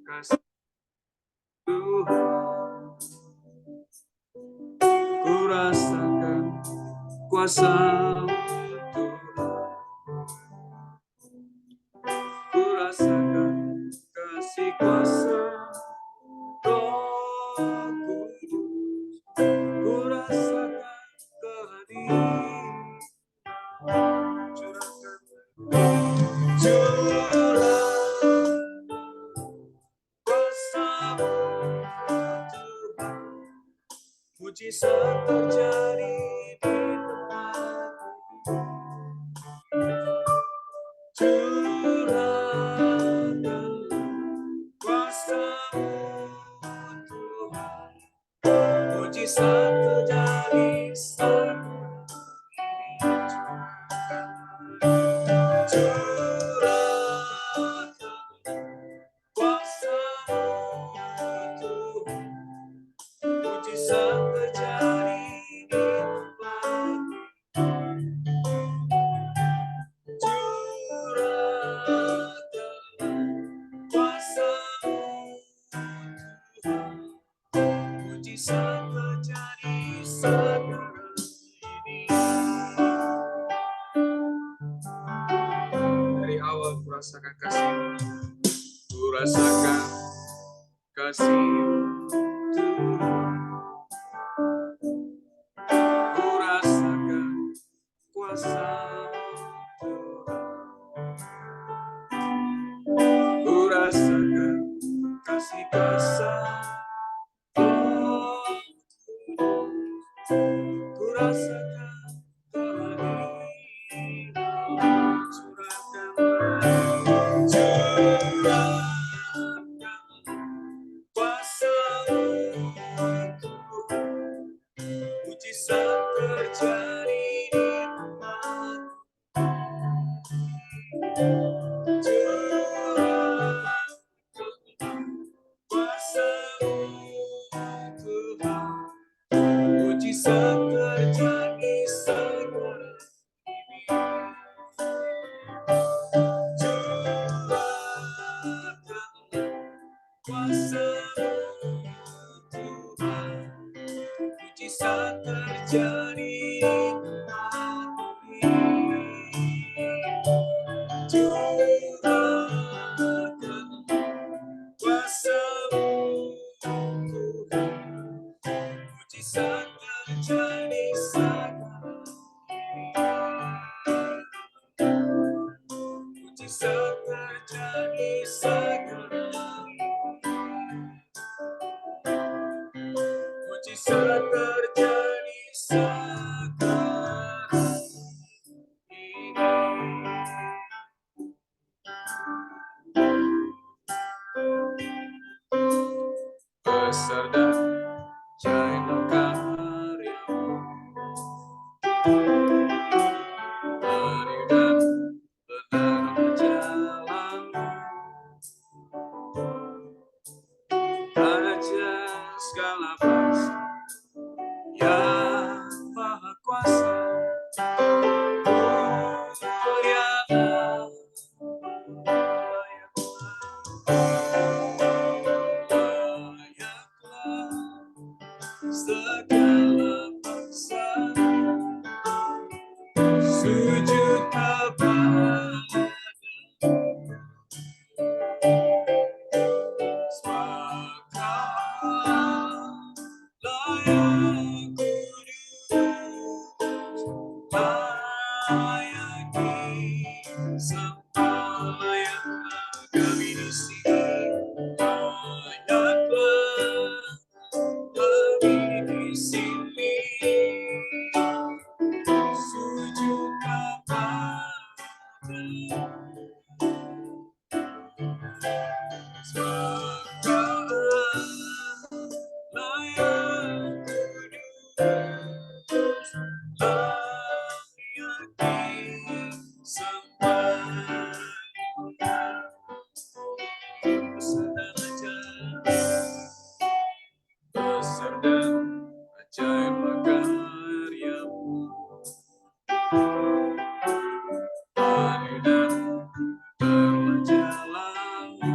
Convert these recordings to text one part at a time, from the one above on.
kasih Tuhan, ku rasakan kuasa Tuhan, ku rasakan kasih kuasa Roh Kudus, ku rasakan kehadiran curahkan kuasa-Mu Tuhan, mujizat terjadi di tempat curahkan kuasa-Mu Tuhan, mujizat terjadi saat curahkan kuasa-Mu Tuhan, mujizat terjadi di tempat curahkan kuasa-Mu Tuhan, mujizat terjadi sekarang ini. Dari awal ku rasakan kasih, ku rasakan kasih Tuhan, ku rasakan kuasa Tuhan, ku rasakan kasih kuasa Roh Kudus, ku rasakan kehadiran curahkan kuasa-Mu Tuhan, mujizat terjadi di tempat curahkan kuasa-Mu Tuhan, mujizat terjadi sekarang ini. Curahkan kuasa-Mu Tuhan, mujizat terjadi di tempat ini. Curahkan kuasa-Mu Tuhan, mujizat terjadi sekarang ini. Mujizat terjadi sekarang ini. Mujizat terjadi sekarang ini. Besar dan ajaib karya-Mu, adil dan benar ajalah-Mu, Raja segala bangsa yang maha kuasa, mulialah, layaklah segala bangsa sujud kepada layak kudus, layak disembah, layaklah kami di sini, layaklah kami di sini, sujud kepada besar dan ajaib karya-Mu, adil dan benar ajalah-Mu,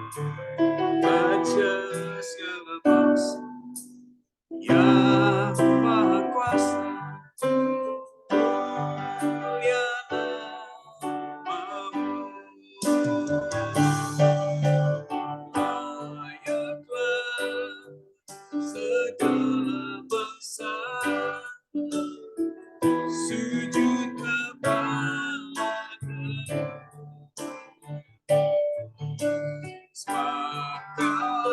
Raja segala bangsa yang maha kuasa, mulia namamu. Layaklah segala bangsa sujud kepadamu. Sebab Kau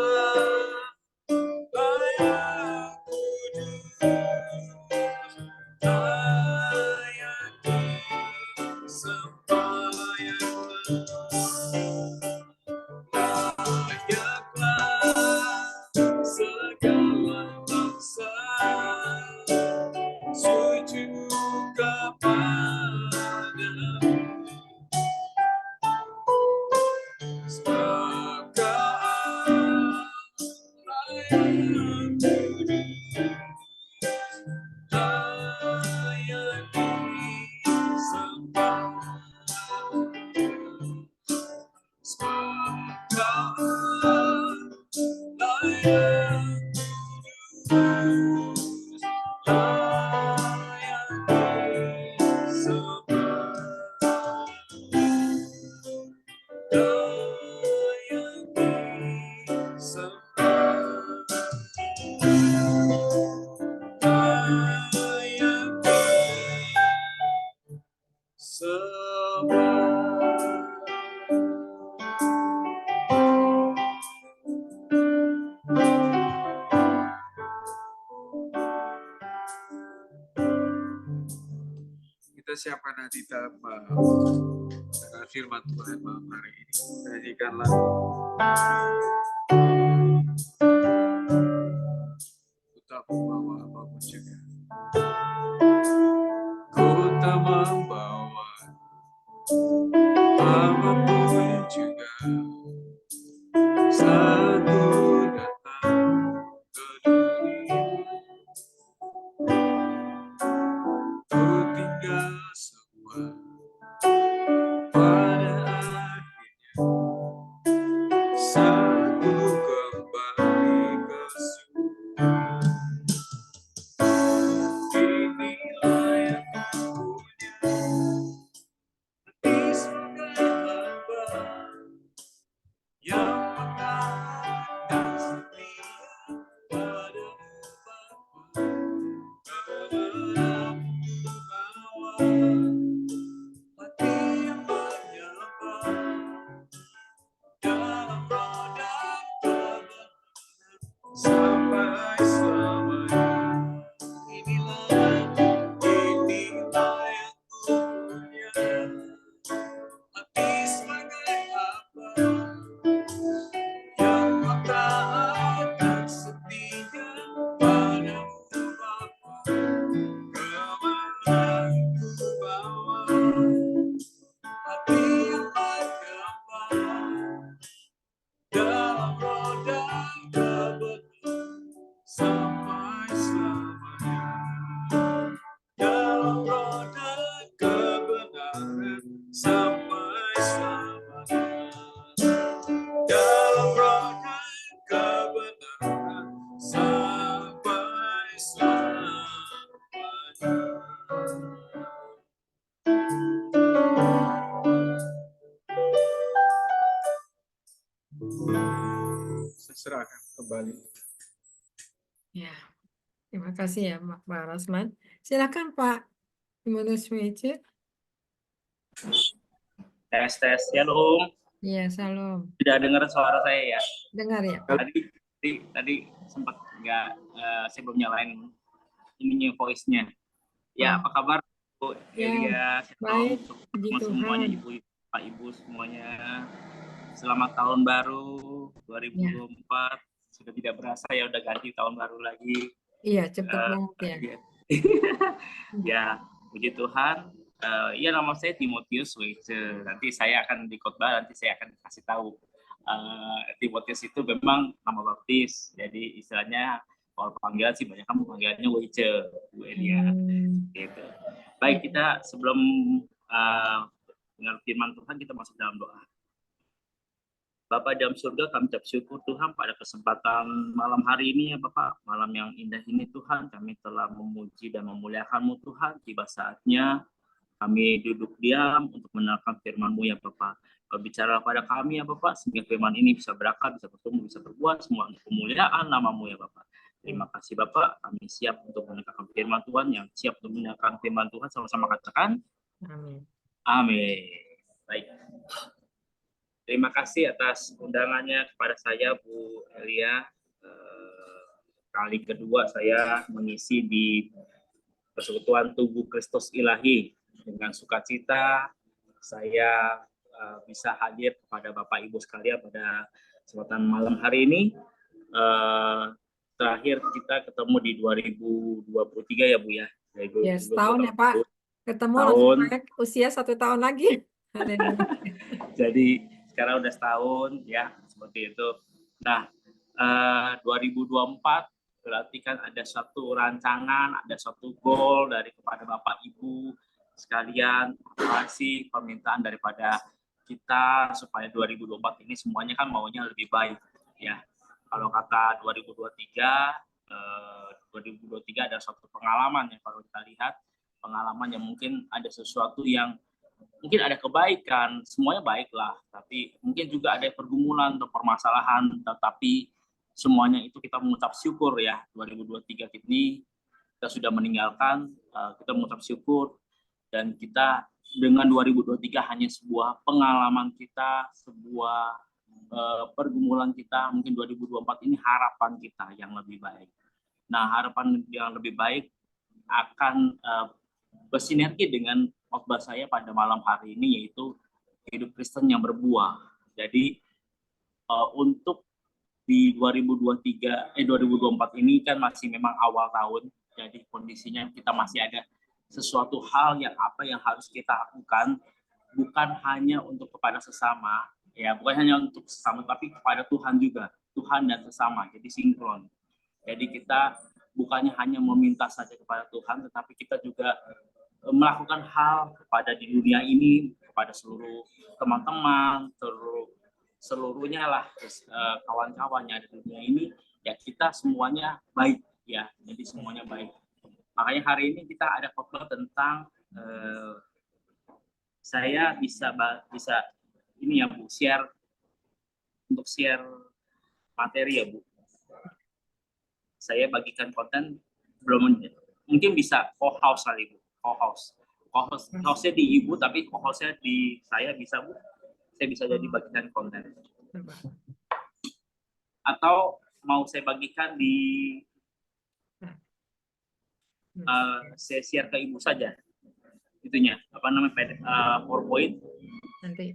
layak kudus, layak disembah, layaklah segala bangsa sujud kepadamu. Sebab Kau layak kudus, layak disembah. Sebab Kau layak kudus, layak disembah. Layak Kita siapkan hati kita dengan firman Tuhan malam hari ini. Nyanyikan lagu Ku tak membawa apapun juga. Ku tak membawa apapun juga. Saat ku datang ke dunia, ku tinggal semua pada akhirnya. Saat ku kembali ke surga, inilah yang ku punya, hati sebagai hamba yang mengabdi dan setia padamu Bapa. Kebenaran ku bawa, hati yang menyembah dalam roh dan kebenaran sampai selamanya. Inilah yang ku punya, hati sebagai hamba yang taat dan setia padamu Bapa. Kebenaran ku bawa, hati yang menyembah dalam roh dan kebenaran sampai selamanya. Dalam roh dan kebenaran sampai selamanya. Dalam roh dan kebenaran sampai selamanya. Saya serahkan kembali. Ya, terima kasih ya Pak Rosman. Silakan Pak Timotius Wece. Tes shalom. Iya, salam. Tidak dengar suara saya ya? Dengar ya Pak. Tadi sempat nggak, saya belum nyalain ininya voice-nya. Ya, apa kabar Bu Elia? Baik, puji Semuanya Tuhan. Ibu, Pak Ibu semuanya. Selamat tahun baru 2024. Sudah tidak berasa ya, udah ganti tahun baru lagi. Iya, cepat banget ya. Ya, puji Tuhan. Ya, nama saya Timotius Wece. Nanti saya akan di khotbah, nanti saya akan kasih tahu. Timotius itu memang nama baptis. Jadi istilahnya kalau panggilan sih banyak kan panggilannya Wece, Bu Elia. Gitu. Baik, kita sebelum dengar firman Tuhan, kita masuk dalam doa. Bapa dalam surga, kami ucap syukur Tuhan pada kesempatan malam hari ini ya Bapak, malam yang indah ini Tuhan, kami telah memuji dan memuliakan-Mu Tuhan. Tiba saatnya kami duduk diam untuk mendengarkan firman-Mu ya Bapak. Berbicara pada kami ya Bapak, sehingga firman ini bisa berakar, bisa bertumbuh, bisa berbuah, semua untuk kemuliaan nama-Mu ya Bapak. Terima kasih Bapak, kami siap untuk mendengarkan firman Tuhan, yang siap untuk mendengarkan firman Tuhan, sama-sama katakan, Amin. amin. Baik. Terima kasih atas undangannya kepada saya, Bu Elia. Kali kedua saya mengisi di Persekutuan Tubuh Kristus Ilahi. Dengan sukacita saya bisa hadir kepada Bapak Ibu sekalian pada kesempatan malam hari ini. Terakhir kita ketemu di 2023 ya Bu ya. Ya, setahun ya Pak. Ketemu Tahun. langsung naik usia 1 tahun lagi. Jadi sekarang udah setahun ya, seperti itu. Nah, 2024 berarti kan ada suatu rancangan, ada suatu goal dari kepada Bapak Ibu sekalian, apa sih permintaan daripada kita supaya 2024 ini semuanya kan maunya lebih baik ya. Kalau kata 2023 ada suatu pengalaman ya, kalau kita lihat pengalaman yang mungkin ada sesuatu yang mungkin ada kebaikan, semuanya baiklah, tapi mungkin juga ada pergumulan atau permasalahan, tetapi semuanya itu kita mengucap syukur ya. 2023 ini kita sudah meninggalkan, kita mengucap syukur, dan kita dengan 2023 hanya sebuah pengalaman kita, sebuah pergumulan kita, mungkin 2024 ini harapan kita yang lebih baik. Nah, harapan yang lebih baik akan bersinergi dengan khotbah saya pada malam hari ini, yaitu hidup Kristen yang berbuah. Jadi untuk di 2024 ini kan masih memang awal tahun, jadi kondisinya kita masih ada sesuatu hal yang harus kita lakukan, bukan hanya untuk kepada sesama, ya bukan hanya untuk sesama, tapi kepada Tuhan juga, Tuhan dan sesama, jadi sinkron. Jadi kita bukannya hanya meminta saja kepada Tuhan, tetapi kita juga melakukan hal kepada di dunia ini, kepada seluruh teman-teman, seluruhnya lah, kawan-kawannya di dunia ini, ya kita semuanya baik ya, jadi semuanya baik. Makanya hari ini kita ada khotbah tentang saya bisa ini ya Bu, share materi ya Bu. Saya bagikan konten, belum mungkin bisa co-host kali Bu. Co-hostnya di Ibu, tapi co-hostnya di saya bisa Bu. Saya bisa jadi bagikan konten. Atau mau saya bagikan di saya share ke Ibu saja. Itunya, apa namanya, PowerPoint. Nanti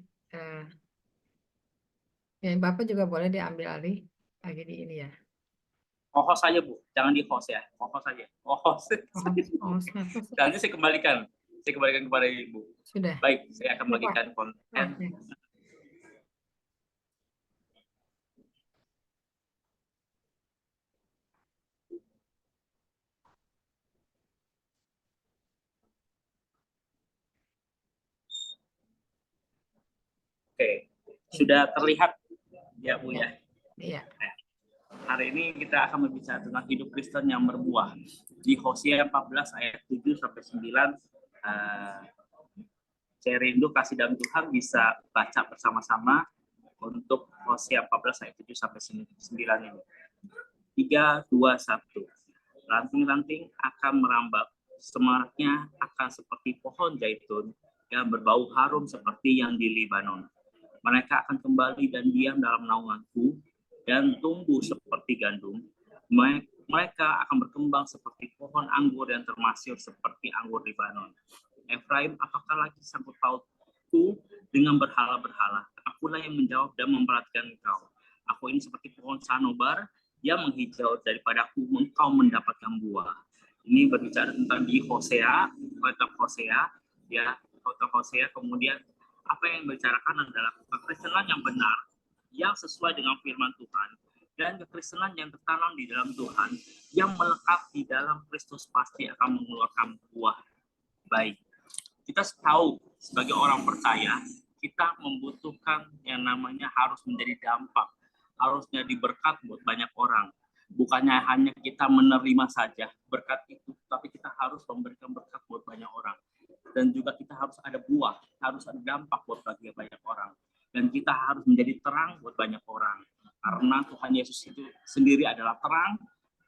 ya Bapak juga boleh diambil alih lagi di ini ya. Co-host saja Bu, jangan di host ya. Co-host saja. Co-host. Nanti saya kembalikan kepada Ibu. Sudah. Baik, saya akan bagikan konten. Okay. Oke, sudah terlihat ya Bu ya? Iya. Hari ini kita akan berbicara tentang hidup Kristen yang berbuah. Di Hosea 14 ayat 7 sampai 9, saya rindu kasih dalam Tuhan bisa baca bersama-sama untuk Hosea 14 ayat 7 sampai 9 ini. 3, 2, 1. Ranting-ranting akan merambat, semaraknya akan seperti pohon zaitun yang berbau harum seperti yang di Libanon. Mereka akan kembali dan diam dalam naunganku dan tumbuh seperti gandum. Mereka akan berkembang seperti pohon anggur yang termasyur seperti anggur Libanon. Efraim, apakah lagi sangkut pautku dengan berhala-berhala? Akulah yang menjawab dan memperhatikan engkau. Aku ini seperti pohon sanobar yang menghijau, daripadaku engkau mendapatkan buah. Ini berbicara tentang di Hosea, kitab Hosea, ya, kitab Hosea. Kemudian apa yang dibicarakan adalah kekristenan yang benar, yang sesuai dengan firman Tuhan, dan kekristenan yang tertanam di dalam Tuhan, yang melekat di dalam Kristus pasti akan mengeluarkan buah baik. Kita tahu sebagai orang percaya, kita membutuhkan yang namanya harus menjadi dampak, harus jadi berkat buat banyak orang. Bukannya hanya kita menerima saja berkat itu, tapi kita harus memberikan berkat buat banyak orang. Dan juga kita harus ada buah, harus ada dampak buat bagi banyak orang. Dan kita harus menjadi terang buat banyak orang. Karena Tuhan Yesus itu sendiri adalah terang,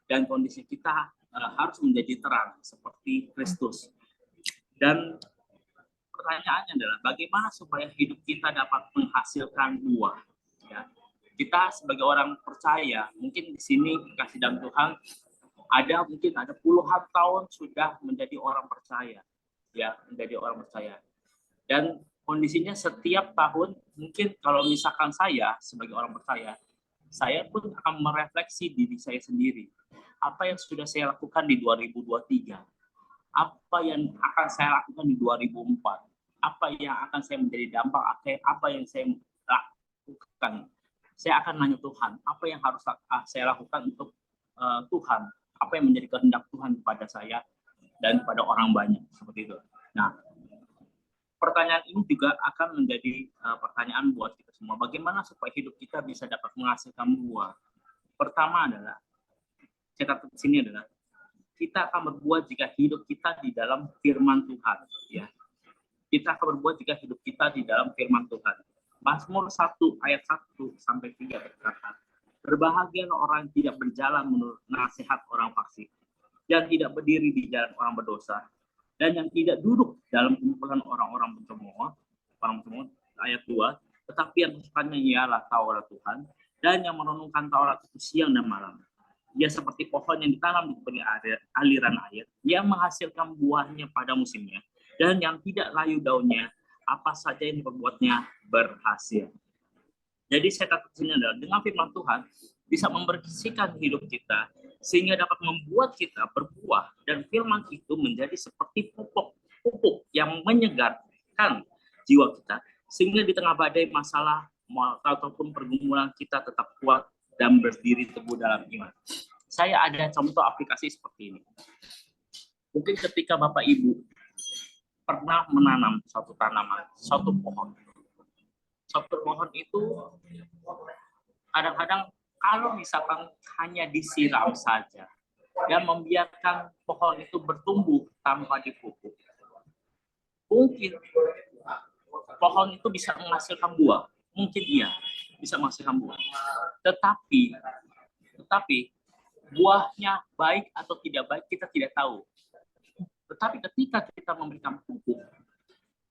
dan kondisi kita harus menjadi terang seperti Kristus. Dan pertanyaannya adalah bagaimana supaya hidup kita dapat menghasilkan buah? Ya. Kita sebagai orang percaya, mungkin di sini kasih dalam Tuhan mungkin ada puluhan tahun sudah menjadi orang percaya, ya, menjadi orang percaya. Dan kondisinya setiap tahun, mungkin kalau misalkan saya sebagai orang percaya, saya pun akan merefleksi diri saya sendiri. Apa yang sudah saya lakukan di 2023? Apa yang akan saya lakukan di 2004? Apa yang akan saya menjadi dampak? Apa yang saya lakukan? Saya akan nanya Tuhan, apa yang harus saya lakukan untuk Tuhan? Apa yang menjadi kehendak Tuhan kepada saya dan kepada orang banyak, seperti itu. Nah, pertanyaan ini juga akan menjadi pertanyaan buat kita semua. Bagaimana supaya hidup kita bisa dapat menghasilkan buah? Pertama adalah, saya kata di sini adalah, kita akan berbuat jika hidup kita di dalam firman Tuhan. Ya. Kita akan berbuat jika hidup kita di dalam firman Tuhan. Mazmur 1 ayat 1-3 berkata, berbahagialah orang yang tidak berjalan menurut nasihat orang fasik, yang tidak berdiri di jalan orang berdosa, dan yang tidak duduk dalam kumpulan orang-orang pencemooh. Ayat 2, tetapi yang kesukaannya ialah Taurat Tuhan, dan yang merenungkan Taurat itu siang dan malam. Dia seperti pohon yang ditanam di tepi aliran air, yang menghasilkan buahnya pada musimnya, dan yang tidak layu daunnya, apa saja yang diperbuatnya berhasil. Jadi saya katakan di sini adalah dengan firman Tuhan bisa membersihkan hidup kita sehingga dapat membuat kita berbuah, dan firman itu menjadi seperti pupuk yang menyegarkan jiwa kita sehingga di tengah badai masalah ataupun pergumulan kita tetap kuat dan berdiri teguh dalam iman. Saya ada contoh aplikasi seperti ini. Mungkin ketika Bapak Ibu pernah menanam suatu tanaman, suatu pohon. Suatu pohon itu kadang-kadang kalau misalkan hanya disiram saja dan membiarkan pohon itu bertumbuh tanpa dipupuk, mungkin pohon itu bisa menghasilkan buah. Mungkin iya, bisa menghasilkan buah. Tetapi buahnya baik atau tidak baik kita tidak tahu. Tetapi ketika kita memberikan pupuk,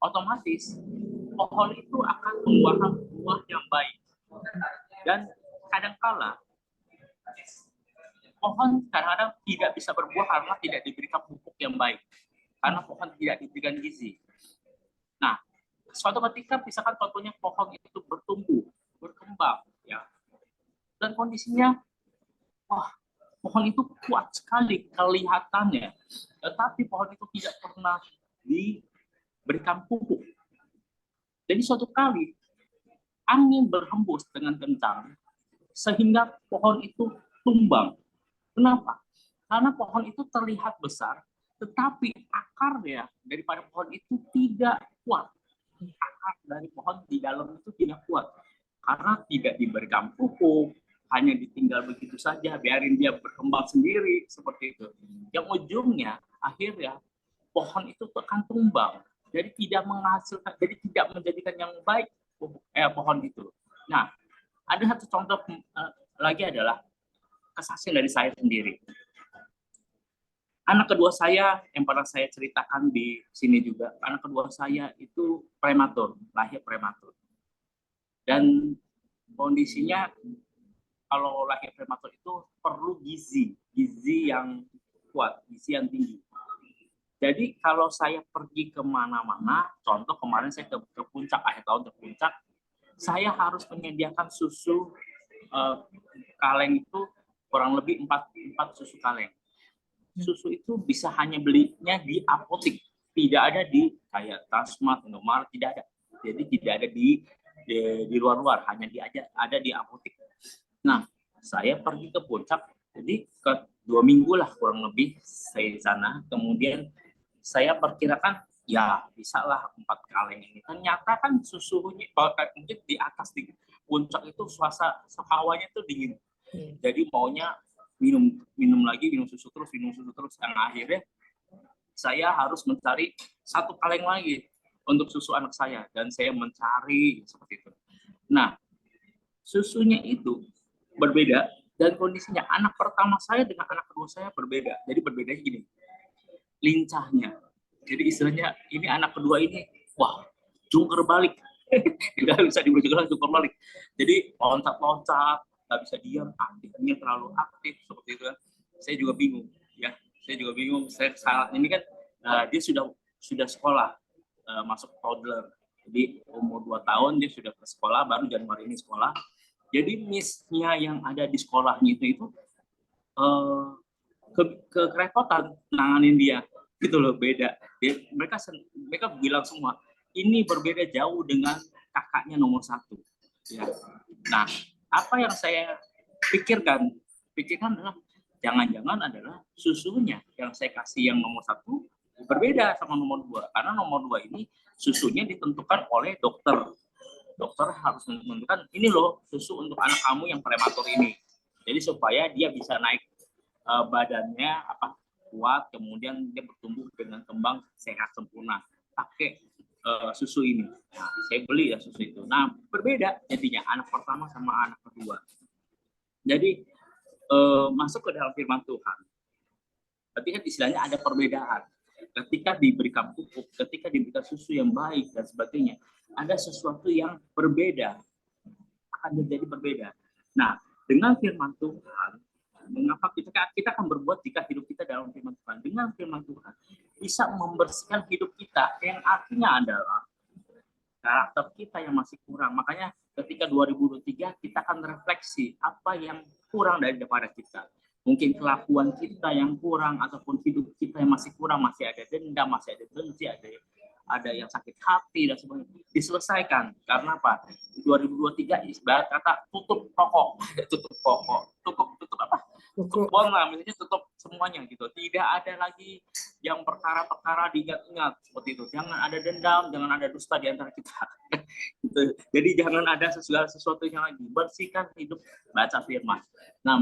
otomatis pohon itu akan membuahkan buah yang baik. Dan kadang-kala pohon kadang-kadang tidak bisa berbuah karena tidak diberikan pupuk yang baik. Karena pohon tidak diberikan gizi. Nah, suatu ketika misalkan contohnya pohon itu bertumbuh, berkembang, ya, dan kondisinya, wah, pohon itu kuat sekali kelihatannya, tetapi pohon itu tidak pernah diberikan pupuk. Jadi suatu kali angin berhembus dengan kencang sehingga pohon itu tumbang. Kenapa? Karena pohon itu terlihat besar, tetapi akarnya daripada pohon itu tidak kuat. Akar dari pohon di dalam itu tidak kuat karena tidak diberikan pupuk, hanya ditinggal begitu saja, biarin dia berkembang sendiri seperti itu. Yang ujungnya akhirnya pohon itu akan tumbang, jadi tidak menghasilkan, jadi tidak menjadikan yang baik pohon itu. Nah, ada satu contoh lagi adalah kesaksian dari saya sendiri. Anak kedua saya yang pernah saya ceritakan di sini juga, anak kedua saya itu prematur, lahir prematur. Dan kondisinya kalau lahir prematur itu perlu gizi yang kuat, gizi yang tinggi. Jadi kalau saya pergi kemana-mana, contoh kemarin saya ke puncak, akhir tahun ke puncak, saya harus menyediakan susu kaleng itu kurang lebih 4 susu kaleng. Susu itu bisa hanya belinya di apotek, tidak ada di kayak Transmart, Indomaret, tidak ada. Jadi tidak ada di luar-luar, hanya ada di apotek. Nah, saya pergi ke puncak, jadi ke 2 minggu lah kurang lebih saya di sana. Kemudian saya perkirakan Ya bisa lah 4 kaleng ini. Ternyata kan susunya mungkin di atas di puncak itu suasana hawanya tuh dingin. Iya. Jadi maunya minum lagi, minum susu terus. Dan akhirnya saya harus mencari 1 kaleng lagi untuk susu anak saya, dan saya mencari seperti itu. Nah, susunya itu berbeda, dan kondisinya anak pertama saya dengan anak kedua saya berbeda. Jadi berbedanya gini, lincahnya. Jadi istilahnya ini anak kedua ini, wah, jungker balik. Tidak bisa dibujuk jungker balik. Jadi loncat-loncat, nggak bisa diam, aktifnya terlalu aktif seperti itu. Saya juga bingung, ya. Saya juga bingung. Saya saat ini kan dia sudah sekolah, masuk toddler. Jadi umur 2 tahun dia sudah ke sekolah, baru Januari ini sekolah. Jadi miss-nya yang ada di sekolahnya itu kerepotan nanganin dia, gitu loh, beda. Mereka bilang semua ini berbeda jauh dengan kakaknya nomor 1. Ya. Nah, apa yang saya pikirkan adalah jangan-jangan adalah susunya yang saya kasih yang nomor 1 berbeda sama nomor 2, karena nomor 2 ini susunya ditentukan oleh dokter. Dokter harus menentukan ini loh susu untuk anak kamu yang prematur ini. Jadi supaya dia bisa naik badannya kuat, kemudian dia bertumbuh dengan kembang sehat sempurna. Pakai susu ini. Nah, saya beli ya susu itu. Nah, berbeda jadinya anak pertama sama anak kedua. Jadi masuk ke dalam firman Tuhan. Berarti kan istilahnya ada perbedaan. Ketika diberikan pupuk, ketika diberikan susu yang baik dan sebagainya, ada sesuatu yang berbeda, akan menjadi berbeda. Nah, dengan firman Tuhan, mengapa kita akan berbuat jika hidup kita dalam firman Tuhan? Dengan firman Tuhan bisa membersihkan hidup kita, yang artinya adalah karakter kita yang masih kurang. Makanya ketika 2023 kita akan refleksi apa yang kurang daripada kita. Mungkin kelakuan kita yang kurang, ataupun hidup kita yang masih kurang, masih ada dendam, masih ada benci, ada yang sakit hati dan sebagainya, diselesaikan. Karena apa? 2023 ibarat kata tutup toko, tutup apa? Tutup bom lah, misalnya tutup semuanya gitu. Tidak ada lagi yang perkara-perkara diingat-ingat seperti itu. Jangan ada dendam, jangan ada dusta di antara kita. Gitu. Jadi jangan ada segala sesuatu yang lagi. Bersihkan hidup, baca firman. Nah,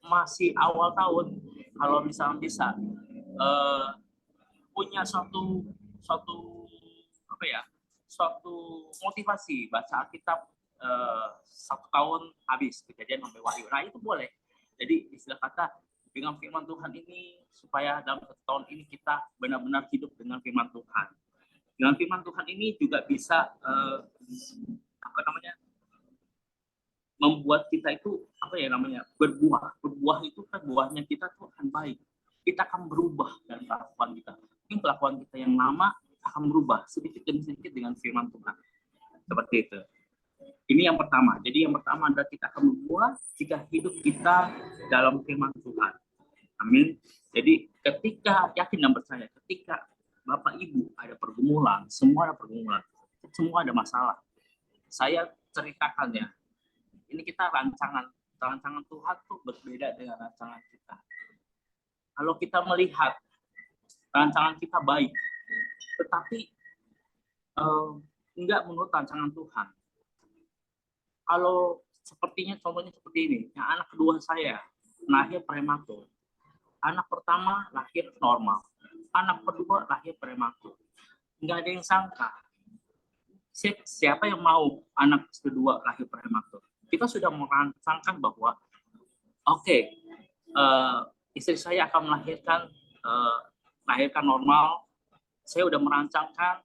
masih awal tahun, kalau misalnya bisa punya suatu motivasi baca Alkitab 1 tahun habis, Kejadian sampai Wahyu. Nah, itu boleh. Jadi istilah kata dengan firman Tuhan ini, supaya dalam 1 tahun ini kita benar-benar hidup dengan firman Tuhan. Dengan firman Tuhan ini juga bisa membuat kita itu berbuah. Berbuah itu kan buahnya kita tuh akan baik. Kita akan berubah dari kelakuan kita. Mungkin kelakuan kita yang lama akan berubah sedikit demi sedikit dengan firman Tuhan. Seperti itu. Ini yang pertama. Jadi yang pertama adalah kita akan berbuah jika hidup kita dalam firman Tuhan. Amin. Jadi ketika yakin dan percaya, ketika Bapak Ibu ada pergumulan, semua ada masalah. Saya ceritakan ya. Ini kita rancangan Tuhan tuh berbeda dengan rancangan kita. Kalau kita melihat rancangan kita baik, tetapi enggak menurut rancangan Tuhan. Kalau contohnya seperti ini, yang anak kedua saya lahir prematur, anak pertama lahir normal, anak kedua lahir prematur. Enggak ada yang sangka. Siapa yang mau anak kedua lahir prematur? Kita sudah merancangkan bahwa istri saya akan melahirkan normal. Saya udah merancangkan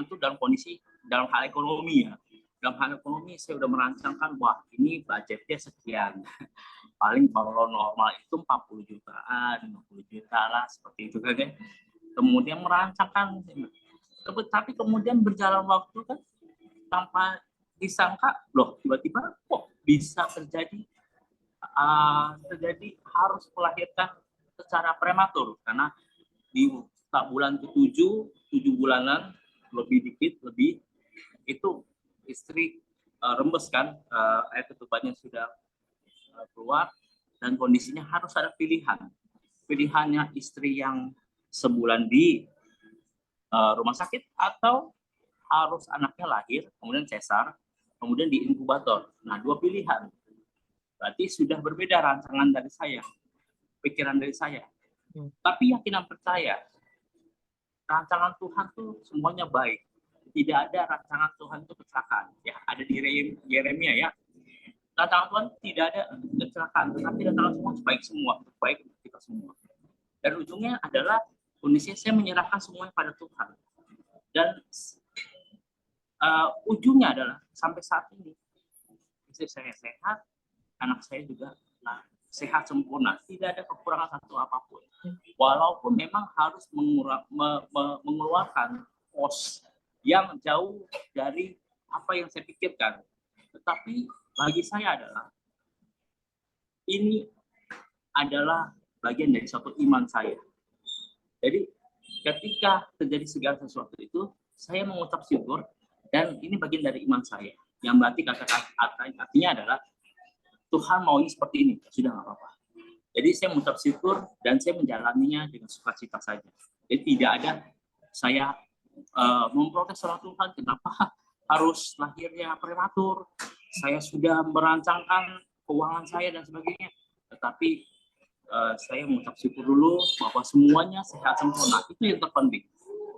itu dalam kondisi, dalam hal ekonomi ya. Dalam hal ekonomi saya udah merancangkan, wah ini budgetnya sekian. Paling kalau normal itu 40 jutaan, 50 juta lah, seperti itu kan ya. Kemudian merancangkan, tapi kemudian berjalan waktu kan tanpa disangka, loh tiba-tiba kok bisa terjadi harus melahirkan secara prematur, karena di bulan ke-7, 7 bulanan lebih, itu istri rembes kan, air ketubannya sudah keluar, dan kondisinya harus ada pilihannya istri yang sebulan di rumah sakit, atau harus anaknya lahir, kemudian sesar, kemudian di inkubator. Nah, 2 pilihan. Berarti sudah berbeda rancangan dari saya, pikiran dari saya. Tapi yakinan percaya, rancangan Tuhan tuh semuanya baik. Tidak ada rancangan Tuhan itu kecelakaan. Ya, ada di Yeremia ya. Rancangan Tuhan tidak ada kecelakaan, tetapi rancangan Tuhan baik semua, baik untuk kita semua. Dan ujungnya adalah kondisinya saya menyerahkan semuanya pada Tuhan. Dan ujungnya adalah sampai saat ini istri saya sehat, anak saya juga sehat sempurna, tidak ada kekurangan satu apapun. Walaupun memang harus mengeluarkan kos yang jauh dari apa yang saya pikirkan, tetapi bagi saya adalah ini adalah bagian dari suatu iman saya. Jadi ketika terjadi segala sesuatu itu, saya mengucap syukur, dan ini bagian dari iman saya. Yang berarti artinya adalah Tuhan mau ini seperti ini, sudah nggak apa-apa. Jadi saya mengucap syukur dan saya menjalaninya dengan sukacita saja. Jadi tidak ada saya memprotes sama Tuhan, kenapa harus lahirnya prematur, saya sudah merancangkan keuangan saya dan sebagainya. Tetapi saya mengucap syukur dulu bahwa semuanya sehat sempurna, itu yang terpenting.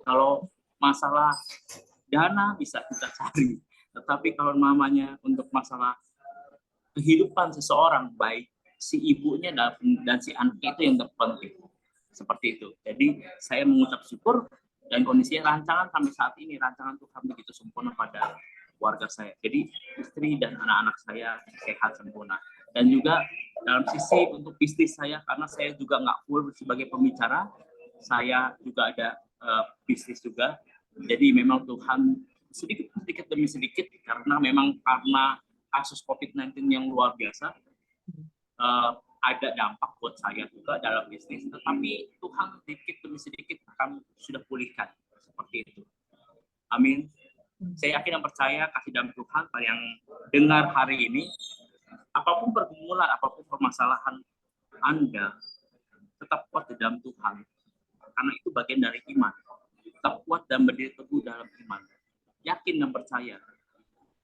Kalau masalah dana bisa kita cari, tetapi kalau namanya untuk masalah kehidupan seseorang, baik si ibunya dan si anaknya, itu yang terpenting. Seperti itu. Jadi saya mengucap syukur, dan kondisinya rancangan sampai saat ini, rancangan Tuhan begitu sempurna pada keluarga saya. Jadi istri dan anak-anak saya sehat sempurna. Dan juga dalam sisi untuk bisnis saya, karena saya juga nggak full sebagai pembicara, saya juga ada bisnis juga. Jadi memang Tuhan sedikit demi sedikit, karena kasus COVID-19 yang luar biasa, ada dampak buat saya juga dalam bisnis, tetapi Tuhan sedikit demi sedikit akan sudah pulihkan, seperti itu. Amin. Saya yakin dan percaya kasih damai Tuhan yang dengar hari ini, apapun pergumulan, apapun permasalahan Anda, tetap kuat di dalam Tuhan, karena itu bagian dari iman. Tetap kuat dan berdiri teguh dalam iman. Yakin dan percaya.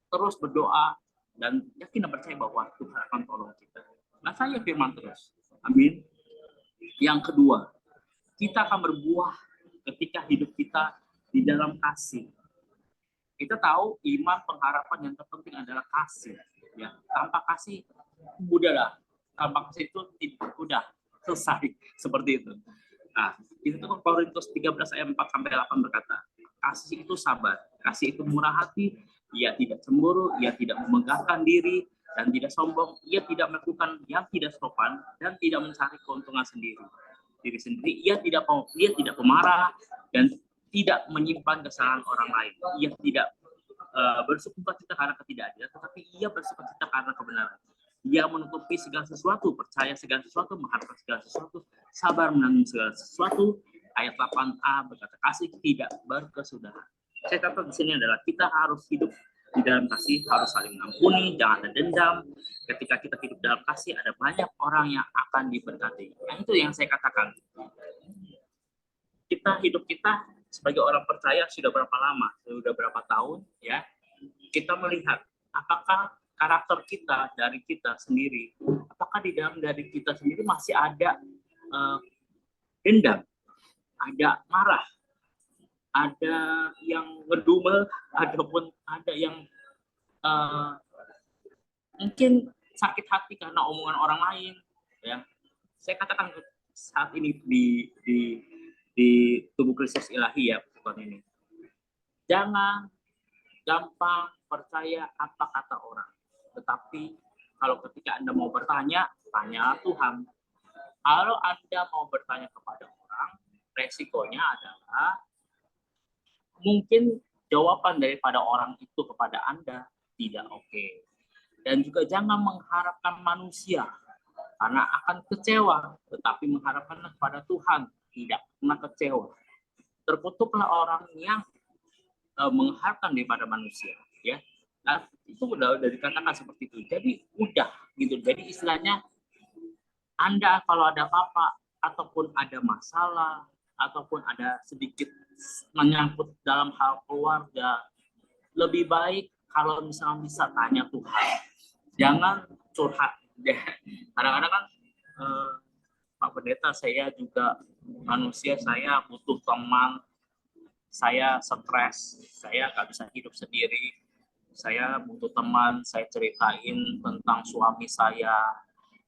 Terus berdoa dan yakin dan percaya bahwa Tuhan akan tolong kita. Nah, saya firman terus. Amin. Yang kedua, kita akan berbuah ketika hidup kita di dalam kasih. Kita tahu iman, pengharapan yang terpenting adalah kasih. Ya, tanpa kasih, udahlah. Tanpa kasih itu udah selesai, seperti itu. Nah, itu Korintus 13 ayat 4-8 berkata, kasih itu sabar, kasih itu murah hati, ia tidak cemburu, ia tidak memegahkan diri, dan tidak sombong, ia tidak melakukan yang tidak sopan, dan tidak mencari keuntungan diri sendiri, ia tidak pemarah, dan tidak menyimpan kesalahan orang lain. Ia tidak bersukacita karena ketidakadilan, tetapi ia bersukacita karena kebenaran. Ia menutupi segala sesuatu, percaya segala sesuatu, mengharapkan segala sesuatu, sabar menanggung segala sesuatu. Ayat 8a berkata, kasih tidak berkesudahan. Saya kata di sini adalah kita harus hidup di dalam kasih, harus saling mengampuni, jangan ada dendam. Ketika kita hidup dalam kasih, ada banyak orang yang akan diberkati. Nah, itu yang saya katakan. Kita sebagai orang percaya sudah berapa lama, sudah berapa tahun, ya. Kita melihat apakah karakter kita dari kita sendiri, apakah di dalam dari kita sendiri masih ada dendam, ada marah, ada yang ngedumel, ataupun ada yang mungkin sakit hati karena omongan orang lain, ya. Saya katakan saat ini di tubuh Kristus ilahi, ya, bukan ini. Jangan gampang percaya apa kata orang, tetapi kalau ketika Anda mau bertanya, tanya Tuhan. Kalau Anda mau bertanya kepada orang, resikonya adalah mungkin jawaban daripada orang itu kepada Anda tidak oke. Dan juga jangan mengharapkan manusia, karena akan kecewa, tetapi mengharapkan kepada Tuhan, tidak pernah kecewa. Terkutuklah orang yang mengharapkan daripada manusia, ya. Nah, itu udah dikatakan seperti itu. Jadi udah gitu. Jadi istilahnya Anda kalau ada apa-apa ataupun ada masalah ataupun ada sedikit menyangkut dalam hal keluarga, lebih baik kalau misalnya bisa tanya Tuhan. Jangan curhat. Kadang-kadang kan Pak Pendeta, saya juga manusia, saya butuh teman, saya stres, saya nggak bisa hidup sendiri, saya butuh teman, saya ceritain tentang suami saya,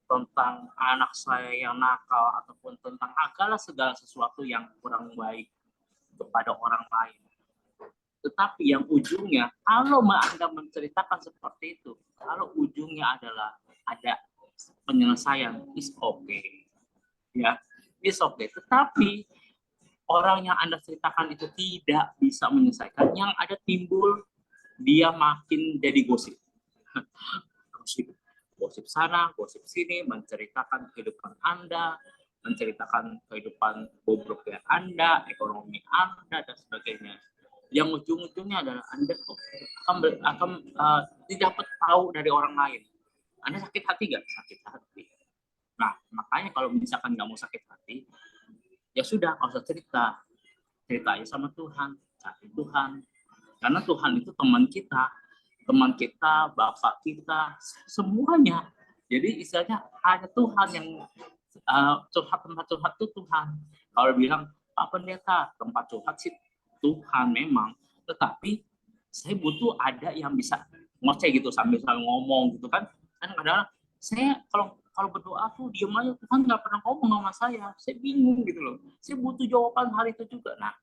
tentang anak saya yang nakal, ataupun tentang segala sesuatu yang kurang baik kepada orang lain. Tetapi yang ujungnya, kalau Anda menceritakan seperti itu, kalau ujungnya adalah ada penyelesaian, is okay, ya, is okay. Tetapi orang yang Anda ceritakan itu tidak bisa menyelesaikan, yang ada timbul dia makin jadi gosip. Gosip sana, gosip sini, menceritakan kehidupan Anda, menceritakan kehidupan bobroknya Anda, ekonomi Anda, dan sebagainya. Yang ujung-ujungnya adalah Anda akan tidak tahu dari orang lain. Anda sakit hati nggak? Sakit hati. Nah, makanya kalau misalkan nggak mau sakit hati, ya sudah, nggak usah cerita. Ceritain sama Tuhan, cari Tuhan. Karena Tuhan itu teman kita, Bapak kita, semuanya. Jadi istilahnya hanya Tuhan yang tempat curhat itu Tuhan. Kalau bilang, Pak Pendeta, tempat curhat sih Tuhan memang, tetapi saya butuh ada yang bisa ngoceh gitu sambil ngomong gitu kan. Kadang-kadang saya kalau berdoa tuh diem aja, Tuhan nggak pernah ngomong sama saya bingung gitu loh. Saya butuh jawaban hari itu juga. Nah,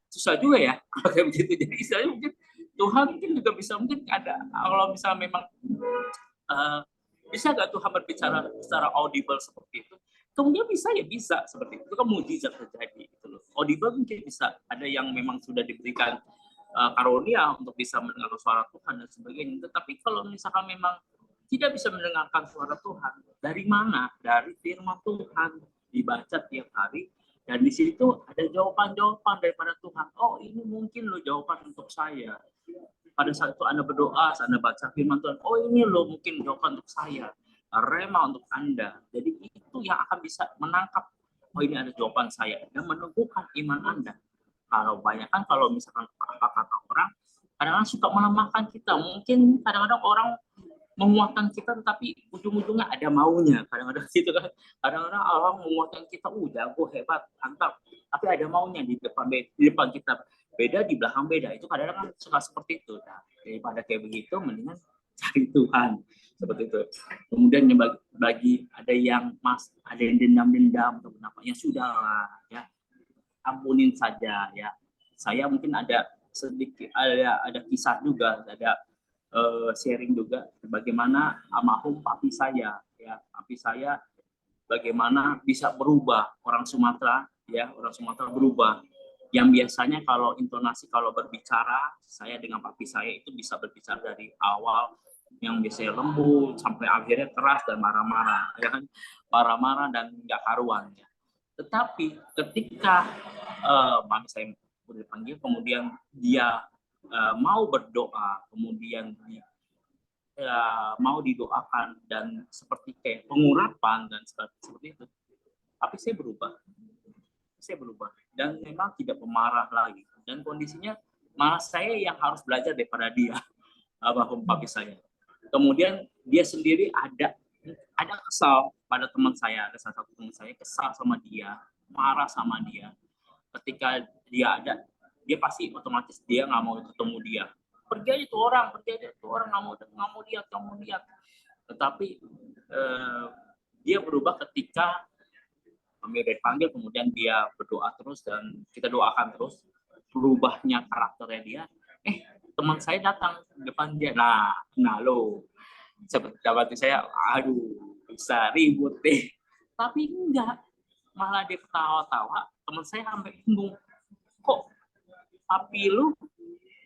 susah juga ya kalau kayak begitu. Jadi istilahnya mungkin Tuhan mungkin juga bisa, mungkin ada, kalau misalnya memang bisa nggak Tuhan berbicara secara audible seperti itu? Kemudian bisa seperti itu kan mujizat terjadi gitu loh. Audible mungkin bisa ada yang memang sudah diberikan karunia untuk bisa mendengar suara Tuhan dan sebagainya. Tetapi kalau misalkan memang tidak bisa mendengarkan suara Tuhan, dari mana? Dari firman Tuhan dibaca tiap hari, dan di situ ada jawaban-jawaban daripada Tuhan. Oh, ini mungkin loh jawaban untuk saya. Pada saat itu Anda berdoa, Anda baca firman Tuhan, oh ini loh mungkin jawaban untuk saya. Rema untuk Anda. Jadi itu yang akan bisa menangkap, oh ini ada jawaban saya, dan menumbuhkan iman Anda. Kalau banyak kan, kalau misalkan apa kata orang, kadang-kadang suka melemahkan kita. Mungkin kadang-kadang orang menguatkan kita, tetapi ujung-ujungnya ada maunya. Kadang-kadang gitu kan. Kadang-kadang orang menguatkan kita, jago, hebat, mantap. Tapi ada maunya di depan kita beda, di belakang beda. Itu kadang-kadang kan suka seperti itu. Nah, daripada kayak begitu, mendingan cari Tuhan. Seperti itu. Kemudian bagi ada yang dendam-dendam atau kenapa, ya sudahlah ya, ampunin saja ya. Saya mungkin ada sedikit ada kisah juga, ada sharing juga bagaimana almarhum papi saya ya, bagaimana bisa berubah, orang Sumatera berubah, yang biasanya kalau intonasi kalau berbicara, saya dengan papi saya itu bisa berbicara dari awal yang biasanya lembut sampai akhirnya keras dan marah-marah, ya kan, marah-marah dan nggak karuan ya. Tetapi ketika mami saya udah dipanggil, kemudian dia mau berdoa, kemudian mau didoakan dan seperti kayak pengurapan dan seperti itu, tapi saya berubah dan memang tidak pemarah lagi, dan kondisinya malah saya yang harus belajar daripada dia, almarhum papi saya. Kemudian dia sendiri ada kesal pada teman saya, ada salah satu teman saya kesal sama dia, marah sama dia. Ketika dia pasti otomatis dia nggak mau ketemu dia. Pergi aja tuh orang nggak mau lihat. Tetapi dia berubah ketika kami dipanggil, kemudian dia berdoa terus dan kita doakan terus. Berubahnya karakternya dia. Teman saya datang depan dia, nah lo seperti saya, bisa ribut deh, tapi enggak, malah dia ketawa-tawa. Teman saya sampai bingung, kok papi lu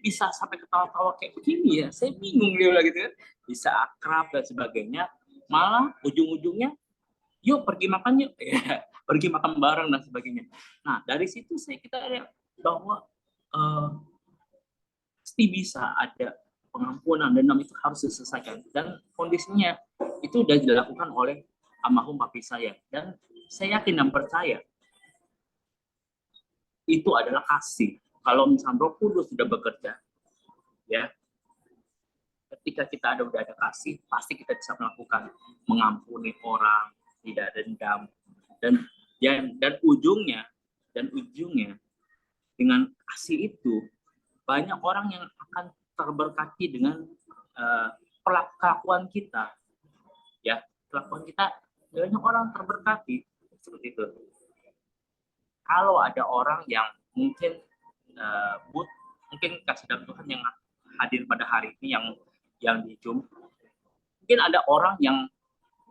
bisa sampai ketawa-tawa kayak begini ya, saya bingung dia bilang gitu kan, bisa akrab dan sebagainya, malah ujung-ujungnya yuk pergi makan yuk, pergi makan bareng dan sebagainya. Nah dari situ kita lihat bahwa pasti bisa ada pengampunan, dendam itu harus diselesaikan, dan kondisinya itu sudah dilakukan oleh almarhum papi saya, dan saya yakin dan percaya itu adalah kasih. Kalau misalnya Roh Kudus sudah bekerja, ya, ketika kita udah ada kasih, pasti kita bisa melakukan mengampuni orang, tidak dendam, dan ujungnya dengan kasih itu banyak orang yang akan terberkati dengan kelakuan kita, ya, kelakuan kita banyak orang terberkati seperti itu. Kalau ada orang yang mungkin mungkin kasih dalam Tuhan yang hadir pada hari ini yang di Zoom, mungkin ada orang yang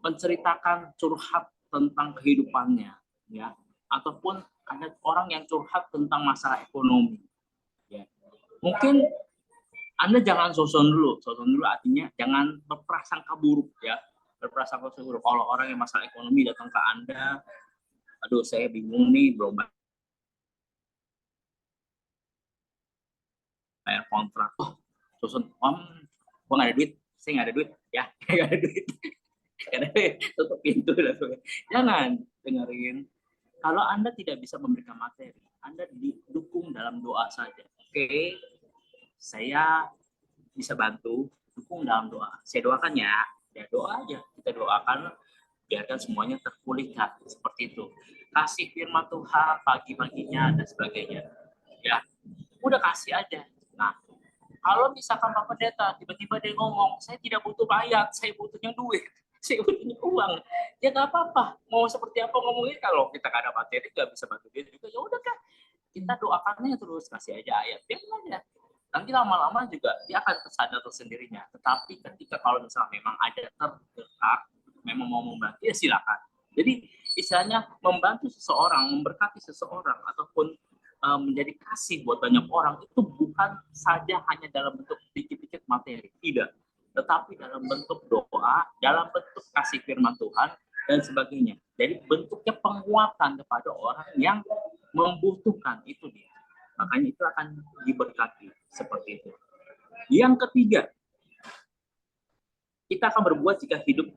menceritakan curhat tentang kehidupannya, ya, ataupun ada orang yang curhat tentang masalah ekonomi, ya. Mungkin Anda jangan soson dulu artinya jangan berprasangka buruk, ya, berprasangka buruk. Kalau orang yang masalah ekonomi datang ke Anda, aduh saya bingung nih, belum bayar kontrak, soson, gua nggak ada duit, saya nggak ada duit, ya, nggak ada duit. Karena tutup pintu dan sebagainya. Jangan dengerin. Kalau Anda tidak bisa memberikan materi, Anda didukung dalam doa saja. Oke, saya bisa bantu, dukung dalam doa. Saya doakan ya doa aja. Kita doakan, biarkan semuanya terpulihkan seperti itu. Kasih firman Tuhan pagi-paginya dan sebagainya. Ya, udah kasih aja. Nah, kalau misalkan Pak Pendeta tiba-tiba dia ngomong, saya tidak butuh bayar, saya butuhnya duit, saya butuhnya uang, ya nggak apa-apa. Mau seperti apa ngomongnya, kalau kita nggak ada materi nggak bisa bantu dia juga, ya udah kan, kita doakannya terus, kasih aja ayat, dia aja. Nanti lama-lama juga dia akan tersadar tersendirinya. Tetapi ketika kalau misalnya memang ada terdesak, memang mau membantu, ya silakan. Jadi istilahnya membantu seseorang, memberkati seseorang, ataupun menjadi kasih buat banyak orang itu bukan saja hanya dalam bentuk dikit-dikit materi, tidak, tetapi dalam bentuk doa, dalam bentuk kasih firman Tuhan dan sebagainya. Jadi bentuknya penguatan kepada orang yang membutuhkan itu dia. Makanya itu akan diberkati seperti itu. Yang ketiga, kita akan berbuat jika hidup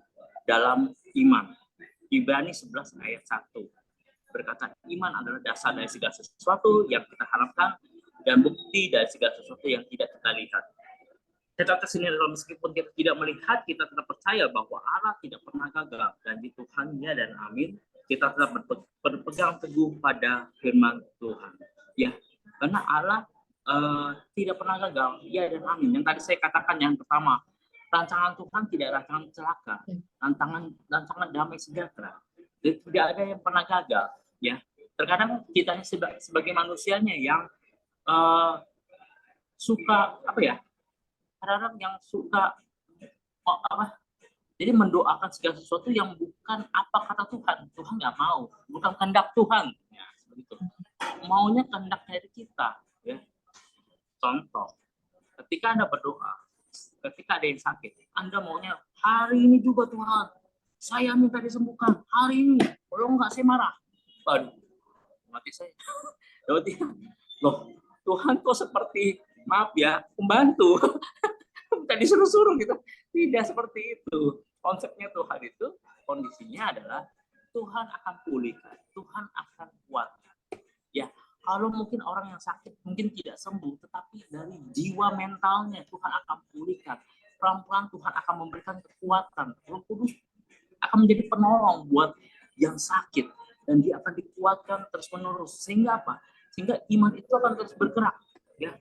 dalam iman. Ibrani 11 ayat 1. Berkata, iman adalah dasar dari segala sesuatu yang kita harapkan dan bukti dari segala sesuatu yang tidak kita lihat. Tetapi sini adalah meskipun kita tidak melihat, kita tetap percaya bahwa Allah tidak pernah gagal, dan di Tuhan ya dan amin. Kita tetap berpegang teguh pada firman Tuhan. Ya, karena Allah tidak pernah gagal, ya dan amin. Yang tadi saya katakan yang pertama, rancangan Tuhan tidak rancangan celaka, rancangan damai sejahtera. Jadi, tidak ada yang pernah gagal, ya. Terkadang kita sebagai manusianya yang suka kadang yang suka jadi mendoakan segala sesuatu yang bukan apa kata Tuhan. Tuhan nggak mau, bukan kehendak Tuhan, ya, begitu. Maunya kehendak dari kita, ya. Contoh, ketika Anda berdoa, ketika ada yang sakit, Anda maunya hari ini juga Tuhan, saya minta disembuhkan hari ini, kalau nggak saya marah. Waduh, mati saya. Loh, Tuhan kok seperti, maaf ya, pembantu. Minta disuruh-suruh gitu. Tidak seperti itu. Konsepnya Tuhan itu, kondisinya adalah Tuhan akan pulihkan, Tuhan akan kuatkan. Ya, kalau mungkin orang yang sakit mungkin tidak sembuh, tetapi dari jiwa mentalnya Tuhan akan pulihkan. Pelan-pelan Tuhan akan memberikan kekuatan. Roh Kudus akan menjadi penolong buat yang sakit, dan dia akan dikuatkan terus-menerus. Sehingga apa? Sehingga iman itu akan terus bergerak. Ya,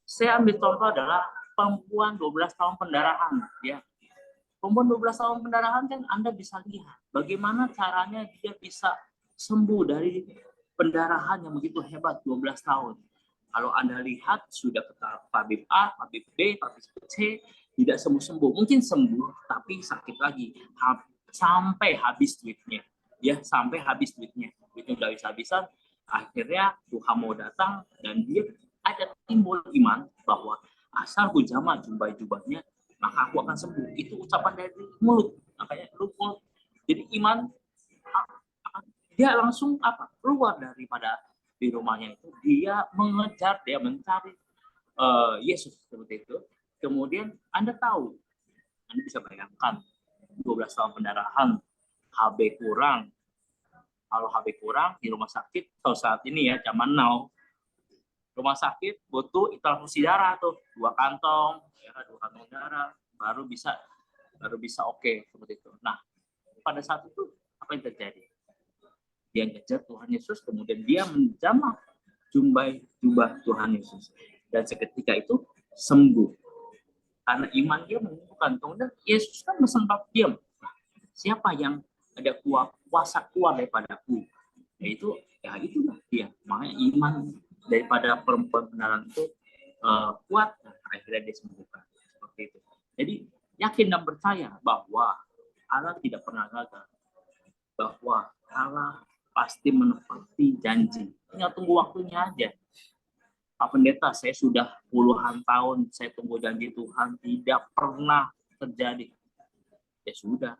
saya ambil contoh adalah perempuan 12 tahun pendarahan. Ya, perempuan 12 tahun pendarahan kan Anda bisa lihat bagaimana caranya dia bisa sembuh dari pendarahan yang begitu hebat 12 tahun. Kalau Anda lihat sudah ke tabib A, tabib B, tabib C, tidak sembuh-sembuh. Mungkin sembuh tapi sakit lagi sampai habis duitnya. Ya, sampai habis duitnya. Duitnya udah habis-habisan, akhirnya Tuhan mau datang dan dia ada timbul iman bahwa asal ku jama jubah-jubahnya, maka aku akan sembuh. Itu ucapan dari mulut, makanya mulut. Jadi iman dia langsung keluar daripada di rumahnya itu, dia mengejar, dia mencari Yesus seperti itu. Kemudian Anda tahu, Anda bisa bayangkan 12 tahun pendarahan, HB kurang, Kalau HB kurang di rumah sakit, atau saat ini ya zaman now, rumah sakit butuh transfusi darah tuh 2 kantong, ya 2 kantong darah baru bisa oke seperti itu. Nah, pada saat itu apa yang terjadi? Dia ngejar Tuhan Yesus, kemudian dia menjamah jubah Tuhan Yesus, dan seketika itu sembuh karena iman dia menyembuhkan. Kemudian Yesus kan sempat diam. Siapa yang ada kuasa keluar daripadaku? Yaitu ya itulah dia. Makanya iman daripada perempuan itu kuat, akhirnya disembuhkan seperti itu. Jadi yakin dan percaya bahwa Allah tidak pernah gagal, bahwa Allah pasti menepati janji. Tinggal tunggu waktunya aja. Pak Pendeta, saya sudah puluhan tahun saya tunggu janji Tuhan, tidak pernah terjadi. Ya sudah,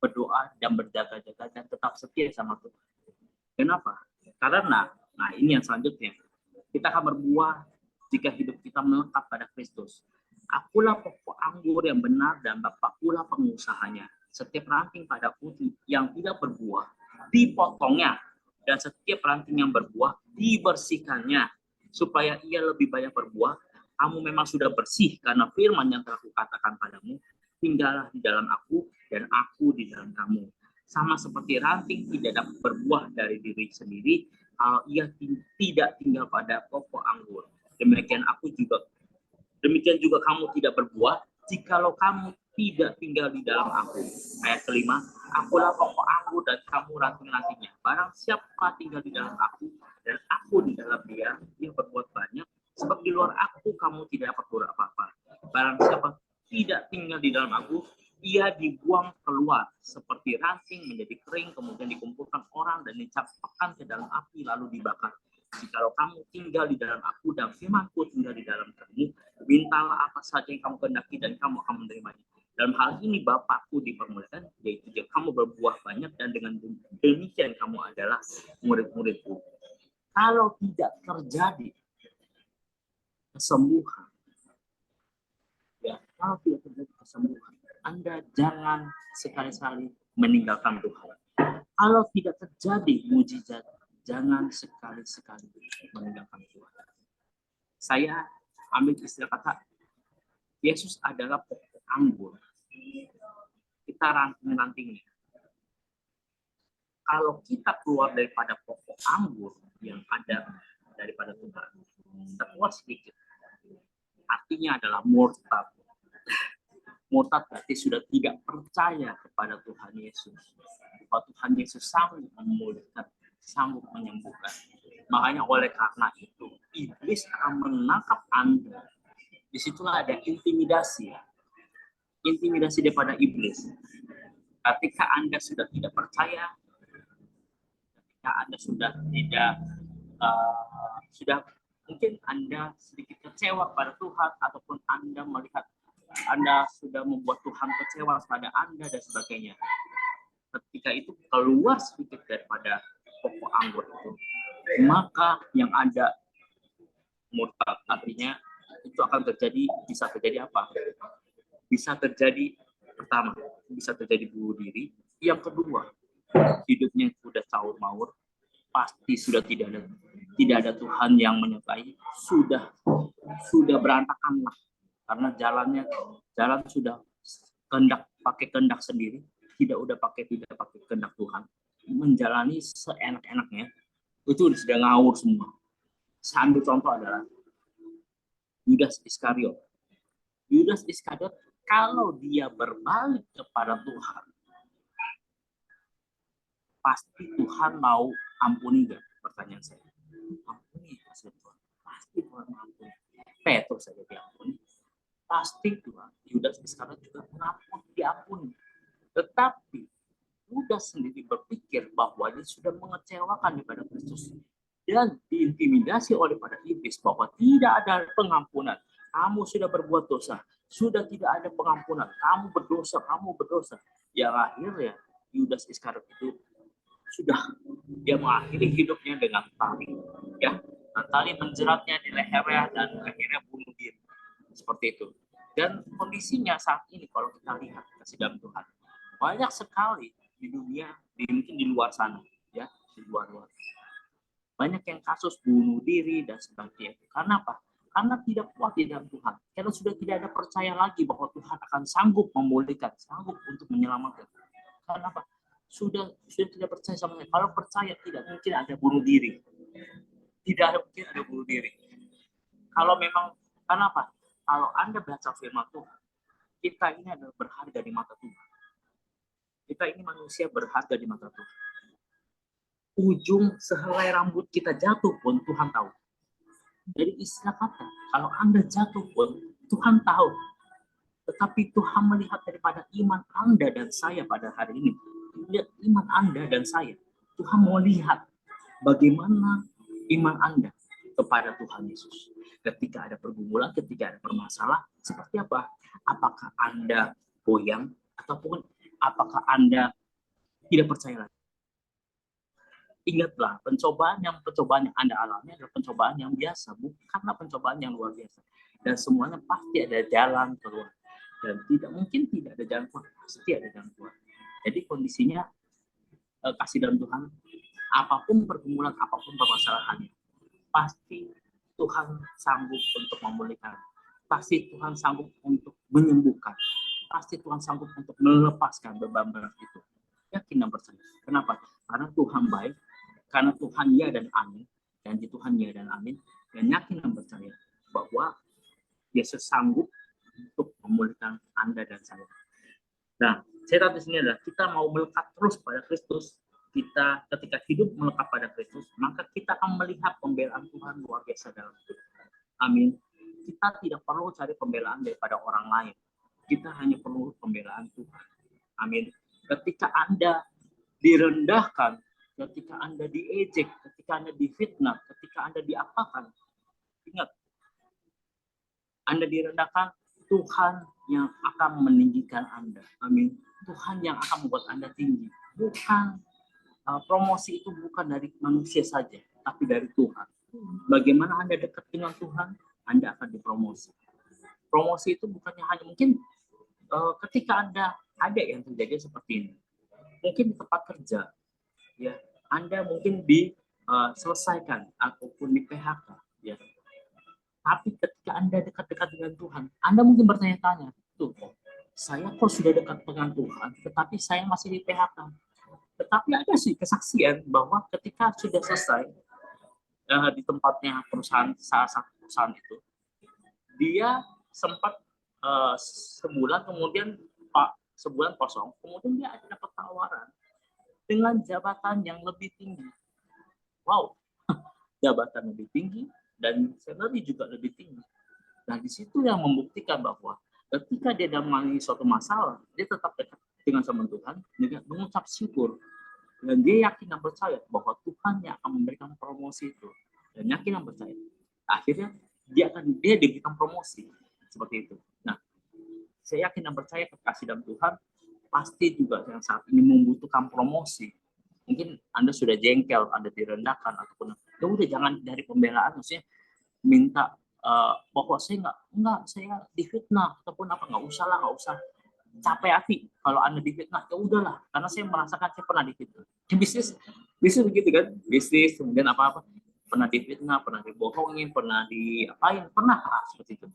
berdoa dan berjaga-jaga dan tetap setia sama Tuhan. Kenapa? Karena, nah ini yang selanjutnya, kita akan berbuah jika hidup kita melekat pada Kristus. Akulah pokok anggur yang benar dan Bapakkulah pengusahanya. Setiap ranting padaku yang tidak berbuah dipotongnya, dan setiap ranting yang berbuah dibersihkannya, supaya ia lebih banyak berbuah. Kamu memang sudah bersih karena firman yang telah kukatakan padamu. Tinggallah di dalam aku dan aku di dalam kamu. Sama seperti ranting tidak dapat berbuah dari diri sendiri kalau ia tidak tinggal pada pokok anggur. Demikian juga kamu tidak berbuah jikalau kamu tidak tinggal di dalam aku. Ayat kelima, akulah pokok anggur dan kamu ranting-rantingnya. Barang siapa tinggal di dalam aku dan aku di dalam dia berbuat banyak, sebab di luar aku kamu tidak dapat berbuat apa-apa. Barang siapa tidak tinggal di dalam aku, ia dibuang keluar seperti ranting menjadi kering, kemudian dikumpulkan orang dan dicampakkan ke dalam api lalu dibakar. Jikalau kamu tinggal di dalam aku dan firman-Ku tinggal di dalam kamu, mintalah apa saja yang kamu kehendaki dan kamu akan menerimanya. Dalam hal ini Bapakku dipermuliakan, yaitu jika kamu berbuah banyak, dan dengan demikian kamu adalah murid-muridku. Kalau tidak terjadi kesembuhan, ya, kalau tidak terjadi kesembuhan, Anda jangan sekali-sekali meninggalkan Tuhan. Kalau tidak terjadi mujizat, jangan sekali-sekali meninggalkan Tuhan. Saya ambil istilah kata, Yesus adalah pokok anggur. Kita ranting-rantingnya. Kalau kita keluar daripada pokok anggur yang ada daripada Tuhan, kita keluar sedikit. Artinya adalah murtad. Murtad berarti sudah tidak percaya kepada Tuhan Yesus. Bahwa Tuhan Yesus sanggup memulihkan, sanggup menyembuhkan. Makanya oleh karena itu, iblis akan menangkap Anda. Disitulah ada intimidasi. Intimidasi daripada iblis. Ketika Anda sudah tidak percaya, ketika Anda sudah tidak, sudah mungkin Anda sedikit kecewa pada Tuhan, ataupun Anda melihat Anda sudah membuat Tuhan kecewa pada Anda dan sebagainya. Ketika itu keluar sedikit daripada pokok anggur itu, maka yang ada murtad, artinya itu akan terjadi, bisa terjadi apa? Bisa terjadi, pertama, bisa terjadi bunuh diri. Yang kedua, hidupnya sudah caur maur, pasti sudah tidak ada Tuhan yang menyertai, sudah berantakan lah, karena jalan sudah pakai kehendak sendiri, tidak pakai kehendak Tuhan, menjalani seenak-enaknya, itu sudah ngawur semua. Saya ambil contoh adalah Yudas Iskariot. Yudas Iskariot, kalau dia berbalik kepada Tuhan, pasti Tuhan mau ampuni gak? Pertanyaan saya. Ampuni Tuhan. Pasti Tuhan ampuni. Petrus saja diampuni. Pasti Tuhan. Yudas Iskariot juga diampuni. Tetapi Yudas sendiri berpikir bahwa dia sudah mengecewakan kepada Kristus dan diintimidasi oleh pada iblis bahwa tidak ada pengampunan. Kamu sudah berbuat dosa, sudah tidak ada pengampunan. Kamu berdosa. Yang akhirnya Yudas Iskariot itu sudah dia mengakhiri hidupnya dengan tali, ya, tali menjeratnya di lehernya dan akhirnya bunuh diri seperti itu. Dan kondisinya saat ini kalau kita lihat kasih dalam Tuhan, banyak sekali di dunia, mungkin di luar sana, di luar-luar. Banyak yang kasus bunuh diri dan sebagainya. Karena apa? Karena tidak kuat di dalam Tuhan. Karena sudah tidak ada percaya lagi bahwa Tuhan akan sanggup memulihkan, sanggup untuk menyelamatkan. Karena apa? Sudah tidak percaya sama saya. Kalau percaya tidak mungkin ada bunuh diri. Tidak mungkin ada bunuh diri. Kalau memang, karena apa? Kalau Anda baca firman Tuhan, kita ini adalah berharga di mata Tuhan. Kita ini manusia berharga di mata Tuhan. Ujung sehelai rambut kita jatuh pun Tuhan tahu. Jadi istilah kata, kalau Anda jatuh pun Tuhan tahu. Tetapi Tuhan melihat daripada iman Anda dan saya pada hari ini. Lihat iman Anda dan saya. Tuhan mau lihat bagaimana iman Anda kepada Tuhan Yesus. Ketika ada pergumulan, ketika ada permasalahan, seperti apa? Apakah Anda goyang ataupun apakah Anda tidak percaya lagi? Ingatlah, pencobaan yang Anda alami adalah pencobaan yang biasa, bukanlah pencobaan yang luar biasa. Dan semuanya pasti ada jalan keluar. Dan tidak mungkin tidak ada jalan keluar, pasti ada jalan keluar. Jadi kondisinya kasih dalam Tuhan, apapun pergumulan, apapun permasalahannya, pasti Tuhan sanggup untuk memulihkan. Pasti Tuhan sanggup untuk menyembuhkan. Pasti Tuhan sanggup untuk melepaskan beban berat itu. Yakin dan percaya. Kenapa? Karena Tuhan baik, karena Tuhan ya dan amin, dan di Tuhan ya dan amin, dan yakin dan percaya bahwa Yesus sanggup untuk memulihkan Anda dan saya. Nah, saya tahu di sini adalah kita mau melekat terus pada Kristus. Kita ketika hidup melekat pada Kristus, maka kita akan melihat pembelaan Tuhan luar biasa dalam hidup. Amin. Kita tidak perlu cari pembelaan daripada orang lain. Kita hanya perlu pembelaan Tuhan. Amin. Ketika Anda direndahkan, ketika Anda diejek, ketika Anda difitnah, ketika Anda diapakan, ingat, Anda direndahkan, Tuhan yang akan meninggikan Anda. Amin. Tuhan yang akan membuat Anda tinggi. Bukan promosi itu bukan dari manusia saja, tapi dari Tuhan. Bagaimana Anda dekat dengan Tuhan, Anda akan dipromosi. Promosi itu bukannya hanya mungkin ketika Anda ada yang terjadi seperti ini. Mungkin di tempat kerja, ya, Anda mungkin diselesaikan ataupun di PHK, ya. Tapi ketika Anda dekat-dekat dengan Tuhan, Anda mungkin bertanya-tanya, tuh, saya kok sudah dekat dengan Tuhan, tetapi saya masih di PHK. Tetapi ada sih kesaksian bahwa ketika sudah selesai di tempatnya perusahaan, salah satu perusahaan itu, dia sempat sebulan kemudian sebulan kosong, kemudian dia ada dapat tawaran dengan jabatan yang lebih tinggi. Wow, jabatan lebih tinggi dan salary juga lebih tinggi. Nah, di situ yang membuktikan bahwa ketika dia mengalami suatu masalah, dia tetap dekat dengan sama Tuhan, dengan mengucap syukur. Dan dia yakin dan percaya bahwa Tuhan yang akan memberikan promosi itu. Dan yakin dan percaya. Akhirnya dia diberikan promosi. Seperti itu. Nah, saya yakin dan percaya kasih dalam Tuhan pasti juga yang saat ini membutuhkan promosi. Mungkin Anda sudah jengkel, Anda direndahkan ataupun ya udah jangan dari pembelaan, maksudnya minta bahwa saya enggak saya difitnah ataupun apa, nggak usah capek hati kalau Anda difitnah, ya udahlah karena saya merasakan saya pernah difitnah. Di bisnis begitu kan, bisnis kemudian apa pernah difitnah, pernah dibohongin, pernah diapain, pernah seperti itu.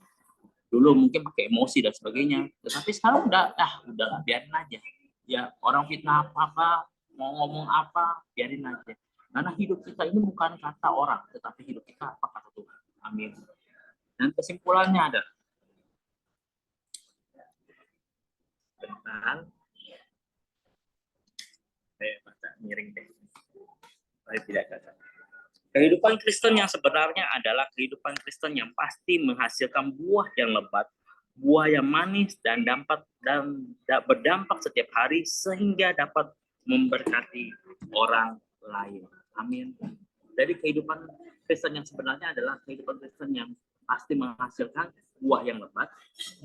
Dulu mungkin pakai emosi dan sebagainya, tetapi sekarang udahlah biarin aja. Ya orang fitnah apa mau ngomong apa, biarin aja. Karena hidup kita ini bukan kata orang, tetapi hidup kita apa kata Tuhan. Amin. Dan kesimpulannya ada. Bentar. Saya baca miring deh. Saya tidak cacat. Kehidupan Kristen yang sebenarnya adalah kehidupan Kristen yang pasti menghasilkan buah yang lebat, buah yang manis dan berdampak setiap hari sehingga dapat memberkati orang lain. Amin. Jadi kehidupan Kristen yang sebenarnya adalah kehidupan Kristen yang pasti menghasilkan buah yang lebat,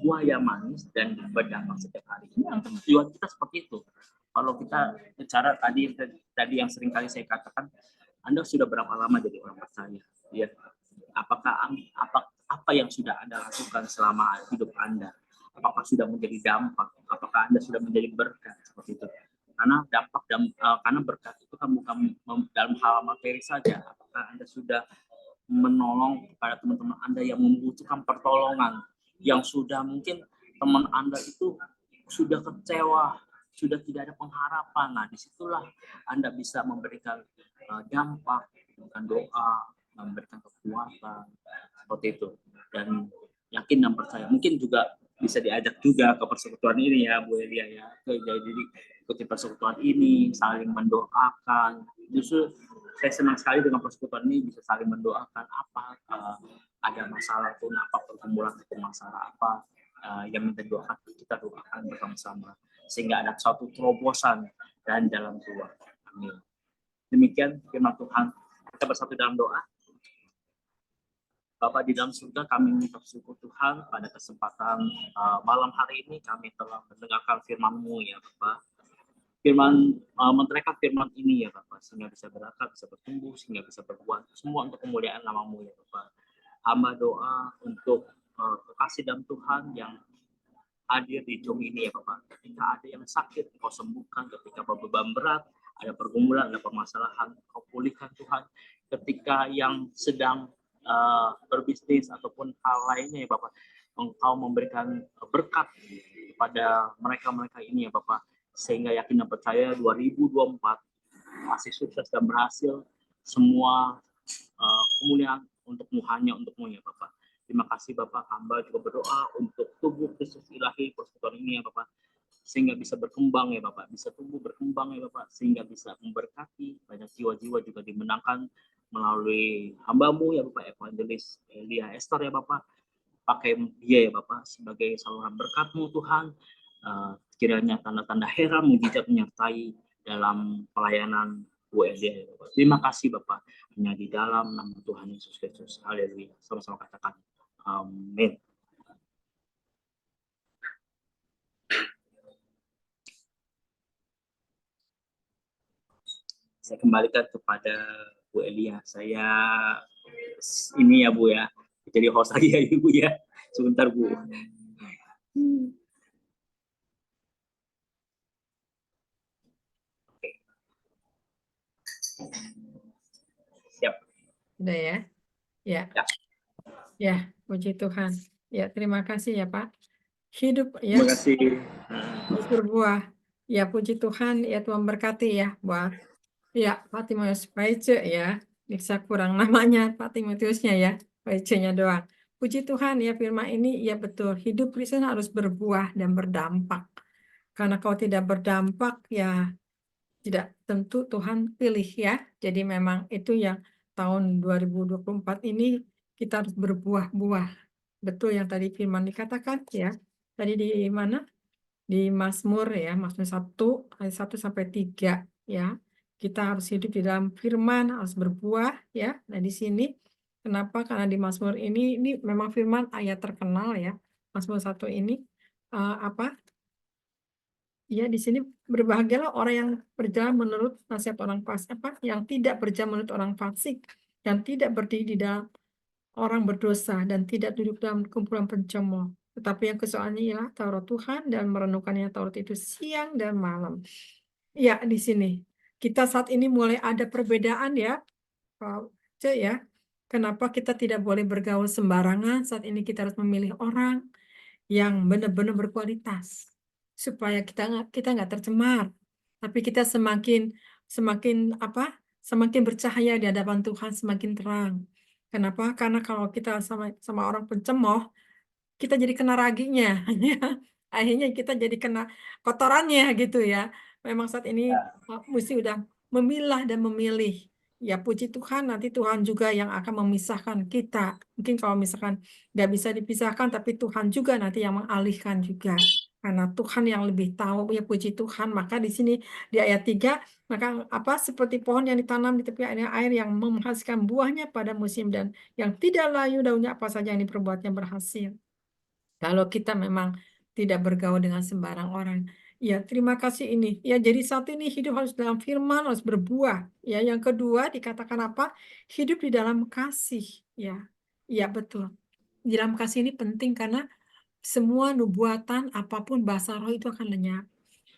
buah yang manis dan berdampak setiap hari. Ini yang tujuan kita seperti itu. Kalau kita bicara tadi yang sering kali saya katakan, Anda sudah berapa lama jadi orang percaya? Ya. Apakah apa yang sudah Anda lakukan selama hidup Anda? Apakah sudah menjadi dampak? Apakah Anda sudah menjadi berkat seperti itu? Karena dampak karena berkat itu kan mendapatkan bukan dalam hal materi saja, apakah Anda sudah menolong kepada teman-teman Anda yang membutuhkan pertolongan, yang sudah mungkin teman Anda itu sudah kecewa, sudah tidak ada pengharapan. Nah, disitulah Anda bisa memberikan dampak, memberikan doa, memberikan kekuatan, seperti itu. Dan yakin dan percaya. Mungkin juga bisa diajak juga ke persekutuan ini ya, Bu Elia ya. Jadi ikuti persekutuan ini, saling mendoakan. Justru saya senang sekali dengan persekutuan ini, bisa saling mendoakan apa ada masalah pun, apa pergumulan atau masalah apa yang minta doakan, kita doakan bersama-sama sehingga ada suatu terobosan dan jalan keluar. Amin. Demikian firman Tuhan. Kita bersatu dalam doa. Bapa di dalam surga, kami minta syukur Tuhan pada kesempatan malam hari ini kami telah mendengarkan firman-Mu ya Bapak. Menteraikan firman ini ya Bapak, sehingga bisa berakar, bisa bertumbuh, sehingga bisa berbuat semua untuk kemuliaan nama-Mu ya Bapak. Hamba doa untuk kekasih dalam Tuhan yang hadir di Zoom ini ya Bapak. Ketika ada yang sakit, Engkau sembuhkan. Ketika beban berat, ada pergumulan, ada permasalahan, Engkau pulihkan Tuhan. Ketika yang sedang berbisnis ataupun hal lainnya ya Bapak, Engkau memberikan berkat kepada mereka-mereka ini ya Bapak, sehingga yakin dan percaya 2024 masih sukses dan berhasil, semua kemuliaan untukmu, hanya untukmu ya Bapak. Terima kasih Bapak, hamba juga berdoa untuk tubuh Kristus ilahi persekutuan ini ya Bapak, sehingga bisa berkembang ya Bapak, bisa tumbuh berkembang ya Bapak, sehingga bisa memberkati banyak jiwa-jiwa juga dimenangkan melalui hamba-Mu ya Bapak, Evangelis Elia Esther ya Bapak. Pakai dia ya Bapak sebagai saluran berkat-Mu Tuhan. Kiranya tanda-tanda heran mujizat menyertai dalam pelayanan Bu Elia ya Bapak. Terima kasih Bapak, hanya di dalam nama Tuhan Yesus Kristus. Haleluya. Sama-sama katakan amin. Saya kembalikan kepada Bu Elia. Saya ini ya Bu ya, jadi host lagi ya Ibu ya. Sebentar Bu. Siap. Udah ya? Ya. Ya. Ya, puji Tuhan. Ya, terima kasih ya Pak. Hidup ya, Terima kasih. terus berbuah. Ya, puji Tuhan, ya Tuhan berkati ya buat ya Pak Timotius Paice ya. Bisa kurang namanya Pak Timotiusnya ya, Paice-nya doang. Puji Tuhan ya, firman ini ya betul. Hidup Kristen harus berbuah dan berdampak. Karena kalau tidak berdampak ya tidak tentu Tuhan pilih ya. Jadi memang itu yang tahun 2024 ini kita harus berbuah-buah. Betul yang tadi firman dikatakan ya. Tadi di mana? Di Mazmur ya, Mazmur 1 ayat 1 sampai 3 ya. Kita harus hidup di dalam firman, harus berbuah ya. Nah, di sini kenapa? Karena di Mazmur ini memang firman ayat terkenal ya. Mazmur 1 ini apa? Ya, di sini berbahagialah orang yang berjalan menurut nasihat orang fasik, yang tidak berjalan menurut orang fasik, yang tidak berdiri di dalam orang berdosa, dan tidak duduk dalam kumpulan pencemooh. Tetapi yang kesukaannya ialah Taurat Tuhan dan merenungkannya Taurat itu siang dan malam. Ya, di sini kita saat ini mulai ada perbedaan ya, Pak C ya. Kenapa kita tidak boleh bergaul sembarangan? Saat ini kita harus memilih orang yang benar-benar berkualitas supaya kita nggak tercemar, tapi kita semakin semakin semakin bercahaya di hadapan Tuhan, semakin terang. Kenapa? Karena kalau kita sama orang pencemooh, kita jadi kena raginya. Akhirnya kita jadi kena kotorannya gitu ya. Memang saat ini mesti udah memilah dan memilih. Ya puji Tuhan, nanti Tuhan juga yang akan memisahkan kita. Mungkin kalau misalkan nggak bisa dipisahkan, tapi Tuhan juga nanti yang mengalihkan juga. Karena Tuhan yang lebih tahu, ya puji Tuhan. Maka di sini di ayat 3, maka seperti pohon yang ditanam di tepi air yang menghasilkan buahnya pada musim dan yang tidak layu daunnya apa saja yang diperbuatnya berhasil. Kalau kita memang tidak bergaul dengan sembarang orang. Ya, terima kasih ini. Ya, jadi satu ini hidup harus dalam firman, harus berbuah. Ya, yang kedua dikatakan apa? Hidup di dalam kasih. Ya, ya betul. Di dalam kasih ini penting karena semua nubuatan apapun bahasa roh itu akan lenyap.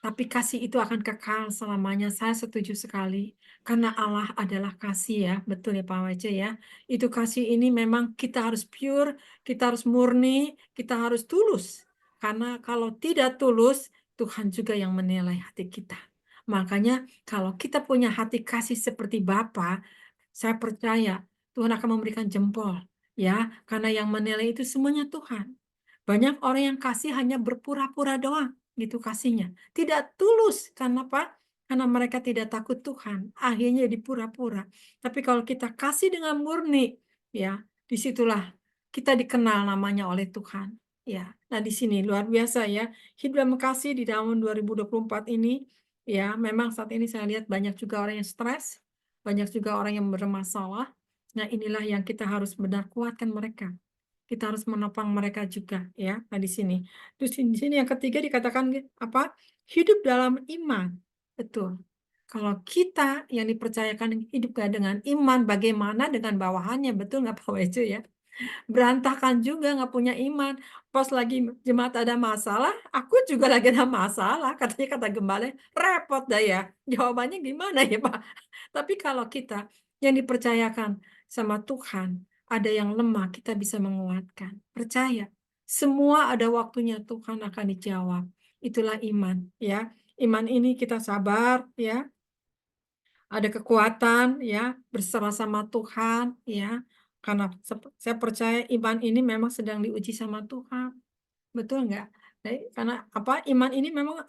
Tapi kasih itu akan kekal selamanya. Saya setuju sekali. Karena Allah adalah kasih ya. Betul ya Pak Wece ya. Itu kasih ini memang kita harus pure, kita harus murni, kita harus tulus. Karena kalau tidak tulus, Tuhan juga yang menilai hati kita. Makanya kalau kita punya hati kasih seperti Bapa, saya percaya Tuhan akan memberikan jempol. Ya, karena yang menilai itu semuanya Tuhan. Banyak orang yang kasih hanya berpura-pura doang gitu kasihnya. Tidak tulus. Karena apa? Karena mereka tidak takut Tuhan. Akhirnya dipura-pura. Tapi kalau kita kasih dengan murni, ya, disitulah kita dikenal namanya oleh Tuhan. Ya, nah di sini luar biasa ya. Hidup dalam kasih di tahun 2024 ini, ya, memang saat ini saya lihat banyak juga orang yang stres, banyak juga orang yang bermasalah. Nah, inilah yang kita harus benar kuatkan mereka. Kita harus menopang mereka juga ya. Nah di sini. Terus di sini yang ketiga dikatakan apa? Hidup dalam iman. Betul. Kalau kita yang dipercayakan hidup dengan iman, bagaimana dengan bawahannya? Betul nggak Pak Wejo ya? Berantakan juga, nggak punya iman. Pas lagi jemaat ada masalah, aku juga lagi ada masalah. Katanya kata gembala, repot dah ya. Jawabannya gimana ya Pak? Tapi kalau kita yang dipercayakan sama Tuhan, ada yang lemah, kita bisa menguatkan. Percaya, semua ada waktunya Tuhan akan dijawab. Itulah iman, ya. Iman ini kita sabar, ya. Ada kekuatan, ya, berserah sama Tuhan, ya. Karena saya percaya iman ini memang sedang diuji sama Tuhan. Betul nggak? Karena apa? Iman ini memang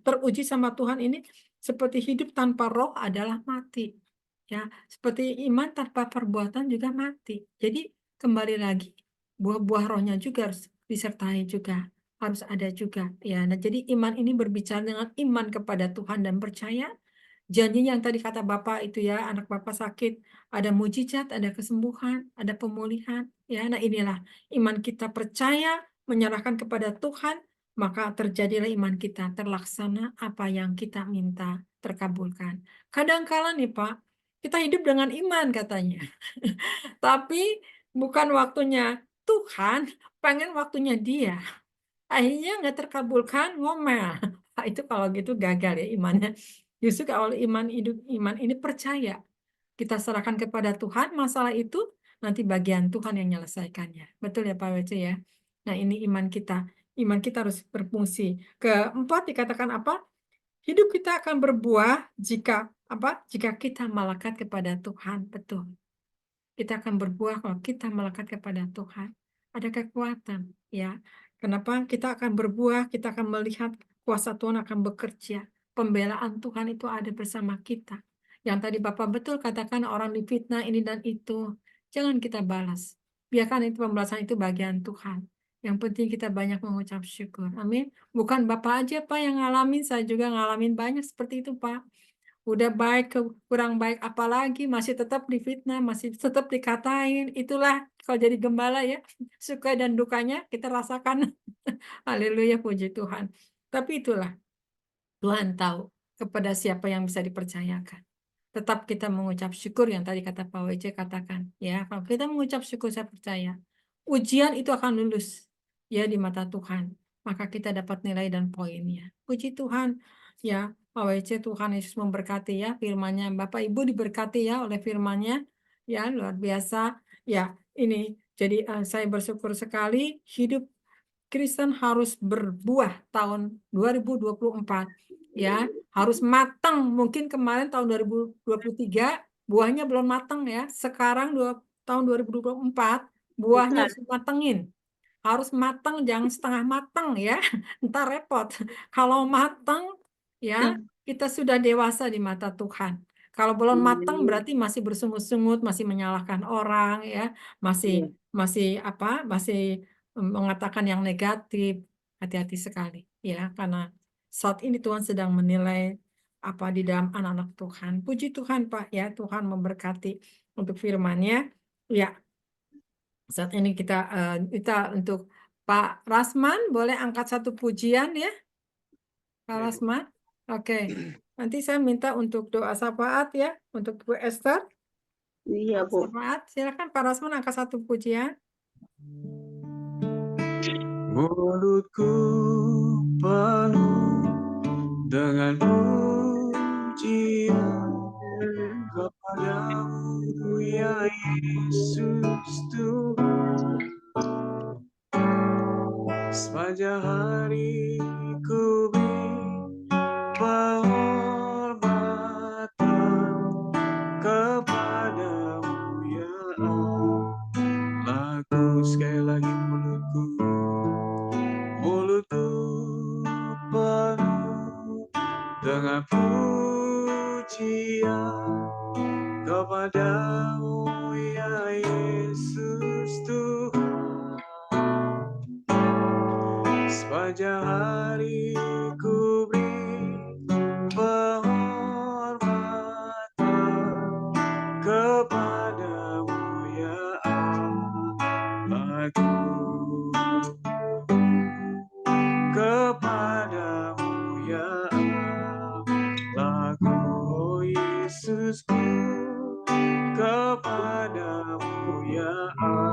teruji sama Tuhan ini seperti hidup tanpa roh adalah mati. Ya, seperti iman tanpa perbuatan juga mati. Jadi kembali lagi buah-buah rohnya juga harus disertai juga, harus ada juga. Ya, nah jadi iman ini berbicara dengan iman kepada Tuhan dan percaya. Janjinya yang tadi kata Bapak itu ya, anak Bapak sakit, ada mujizat, ada kesembuhan, ada pemulihan. Ya, nah inilah iman kita percaya, menyerahkan kepada Tuhan, maka terjadilah iman kita, terlaksana apa yang kita minta, terkabulkan. Kadang-kala nih Pak, kita hidup dengan iman katanya. Tapi bukan waktunya Tuhan, pengen waktunya dia. Akhirnya nggak terkabulkan, ngomel. Nah, itu kalau gitu gagal ya imannya. Justru kalau iman ini percaya. Kita serahkan kepada Tuhan masalah itu, nanti bagian Tuhan yang menyelesaikannya. Betul ya Pak Wece ya? Nah ini iman kita. Iman kita harus berfungsi. Keempat dikatakan apa? Hidup kita akan berbuah jika apa? Jika kita melekat kepada Tuhan. Betul. Kita akan berbuah kalau kita melekat kepada Tuhan. Ada kekuatan, ya. Kenapa? Kita akan berbuah, kita akan melihat kuasa Tuhan akan bekerja. Pembelaan Tuhan itu ada bersama kita. Yang tadi Bapak betul katakan orang difitnah ini dan itu. Jangan kita balas. Biarkan itu pembalasan itu bagian Tuhan. Yang penting kita banyak mengucap syukur. Amin. Bukan Bapak aja Pak yang ngalamin, saya juga ngalamin banyak seperti itu Pak. Udah baik kurang baik apalagi masih tetap difitnah, masih tetap dikatain. Itulah kalau jadi gembala ya, suka dan dukanya kita rasakan. Haleluya, puji Tuhan. Tapi itulah Tuhan tahu kepada siapa yang bisa dipercayakan. Tetap kita mengucap syukur yang tadi kata Pak WC katakan. Ya, kalau kita mengucap syukur saya percaya ujian itu akan lulus ya di mata Tuhan. Maka kita dapat nilai dan poinnya. Puji Tuhan. Ya, Pak WC Tuhan Yesus memberkati ya firman-Nya. Bapak Ibu diberkati ya oleh firman-Nya. Ya, luar biasa. Ya, ini jadi saya bersyukur sekali hidup Kristen harus berbuah tahun 2024 ya, harus matang. Mungkin kemarin tahun 2023 buahnya belum matang ya. Sekarang tahun 2024 buahnya Bukan. harus matengin. Harus matang, jangan setengah matang ya. Ntar repot. Kalau matang ya, kita sudah dewasa di mata Tuhan. Kalau belum matang berarti masih bersungut-sungut, masih menyalahkan orang ya, masih masih apa? Masih mengatakan yang negatif. Hati-hati sekali ya, karena saat ini Tuhan sedang menilai apa di dalam anak-anak Tuhan. Puji Tuhan Pak ya, Tuhan memberkati untuk firman-Nya. Ya, saat ini kita untuk Pak Rasman boleh angkat satu pujian ya, Pak Rasman. Oke. Nanti saya minta untuk doa syafaat ya untuk Bu Esther. Iya, Bu. Syafaat, silakan Pak Rasman angkat satu pujian. Mulutku penuh dengan pujian kepadamu ya Yesus Tuhan. Sepanjang hari ku beri penghormatan kepadamu ya Allahku, kepadamu ya Allahku, oh Yesusku, kepadamu ya Allahku.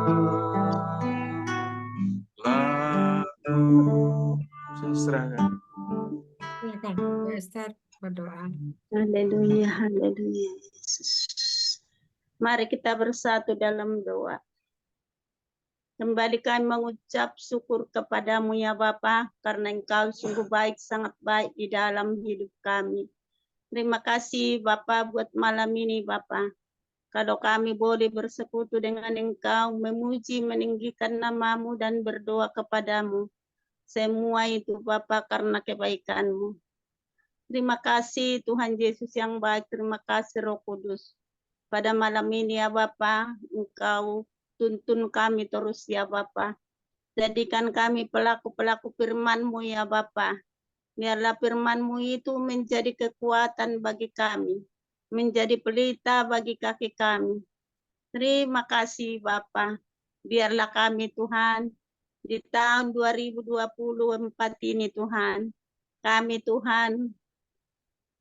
Saya serahkan. Silakan, Bu Esther berdoa. Haleluya, haleluya, Yesus. Mari kita bersatu dalam doa. Kembali kami mengucap syukur kepadamu ya Bapa, karena Engkau sungguh baik, sangat baik di dalam hidup kami. Terima kasih Bapa buat malam ini Bapa. Kalau kami boleh bersekutu dengan Engkau, memuji, meninggikan namamu dan berdoa kepadamu. Semua itu Bapa karena kebaikan-Mu. Terima kasih Tuhan Yesus yang baik, terima kasih Roh Kudus. Pada malam ini ya Bapa, Engkau tuntun kami terus ya Bapa. Jadikan kami pelaku-pelaku firman-Mu ya Bapa. Biarlah firman-Mu itu menjadi kekuatan bagi kami, menjadi pelita bagi kaki kami. Terima kasih Bapa. Biarlah kami Tuhan, di tahun 2024 ini Tuhan, kami Tuhan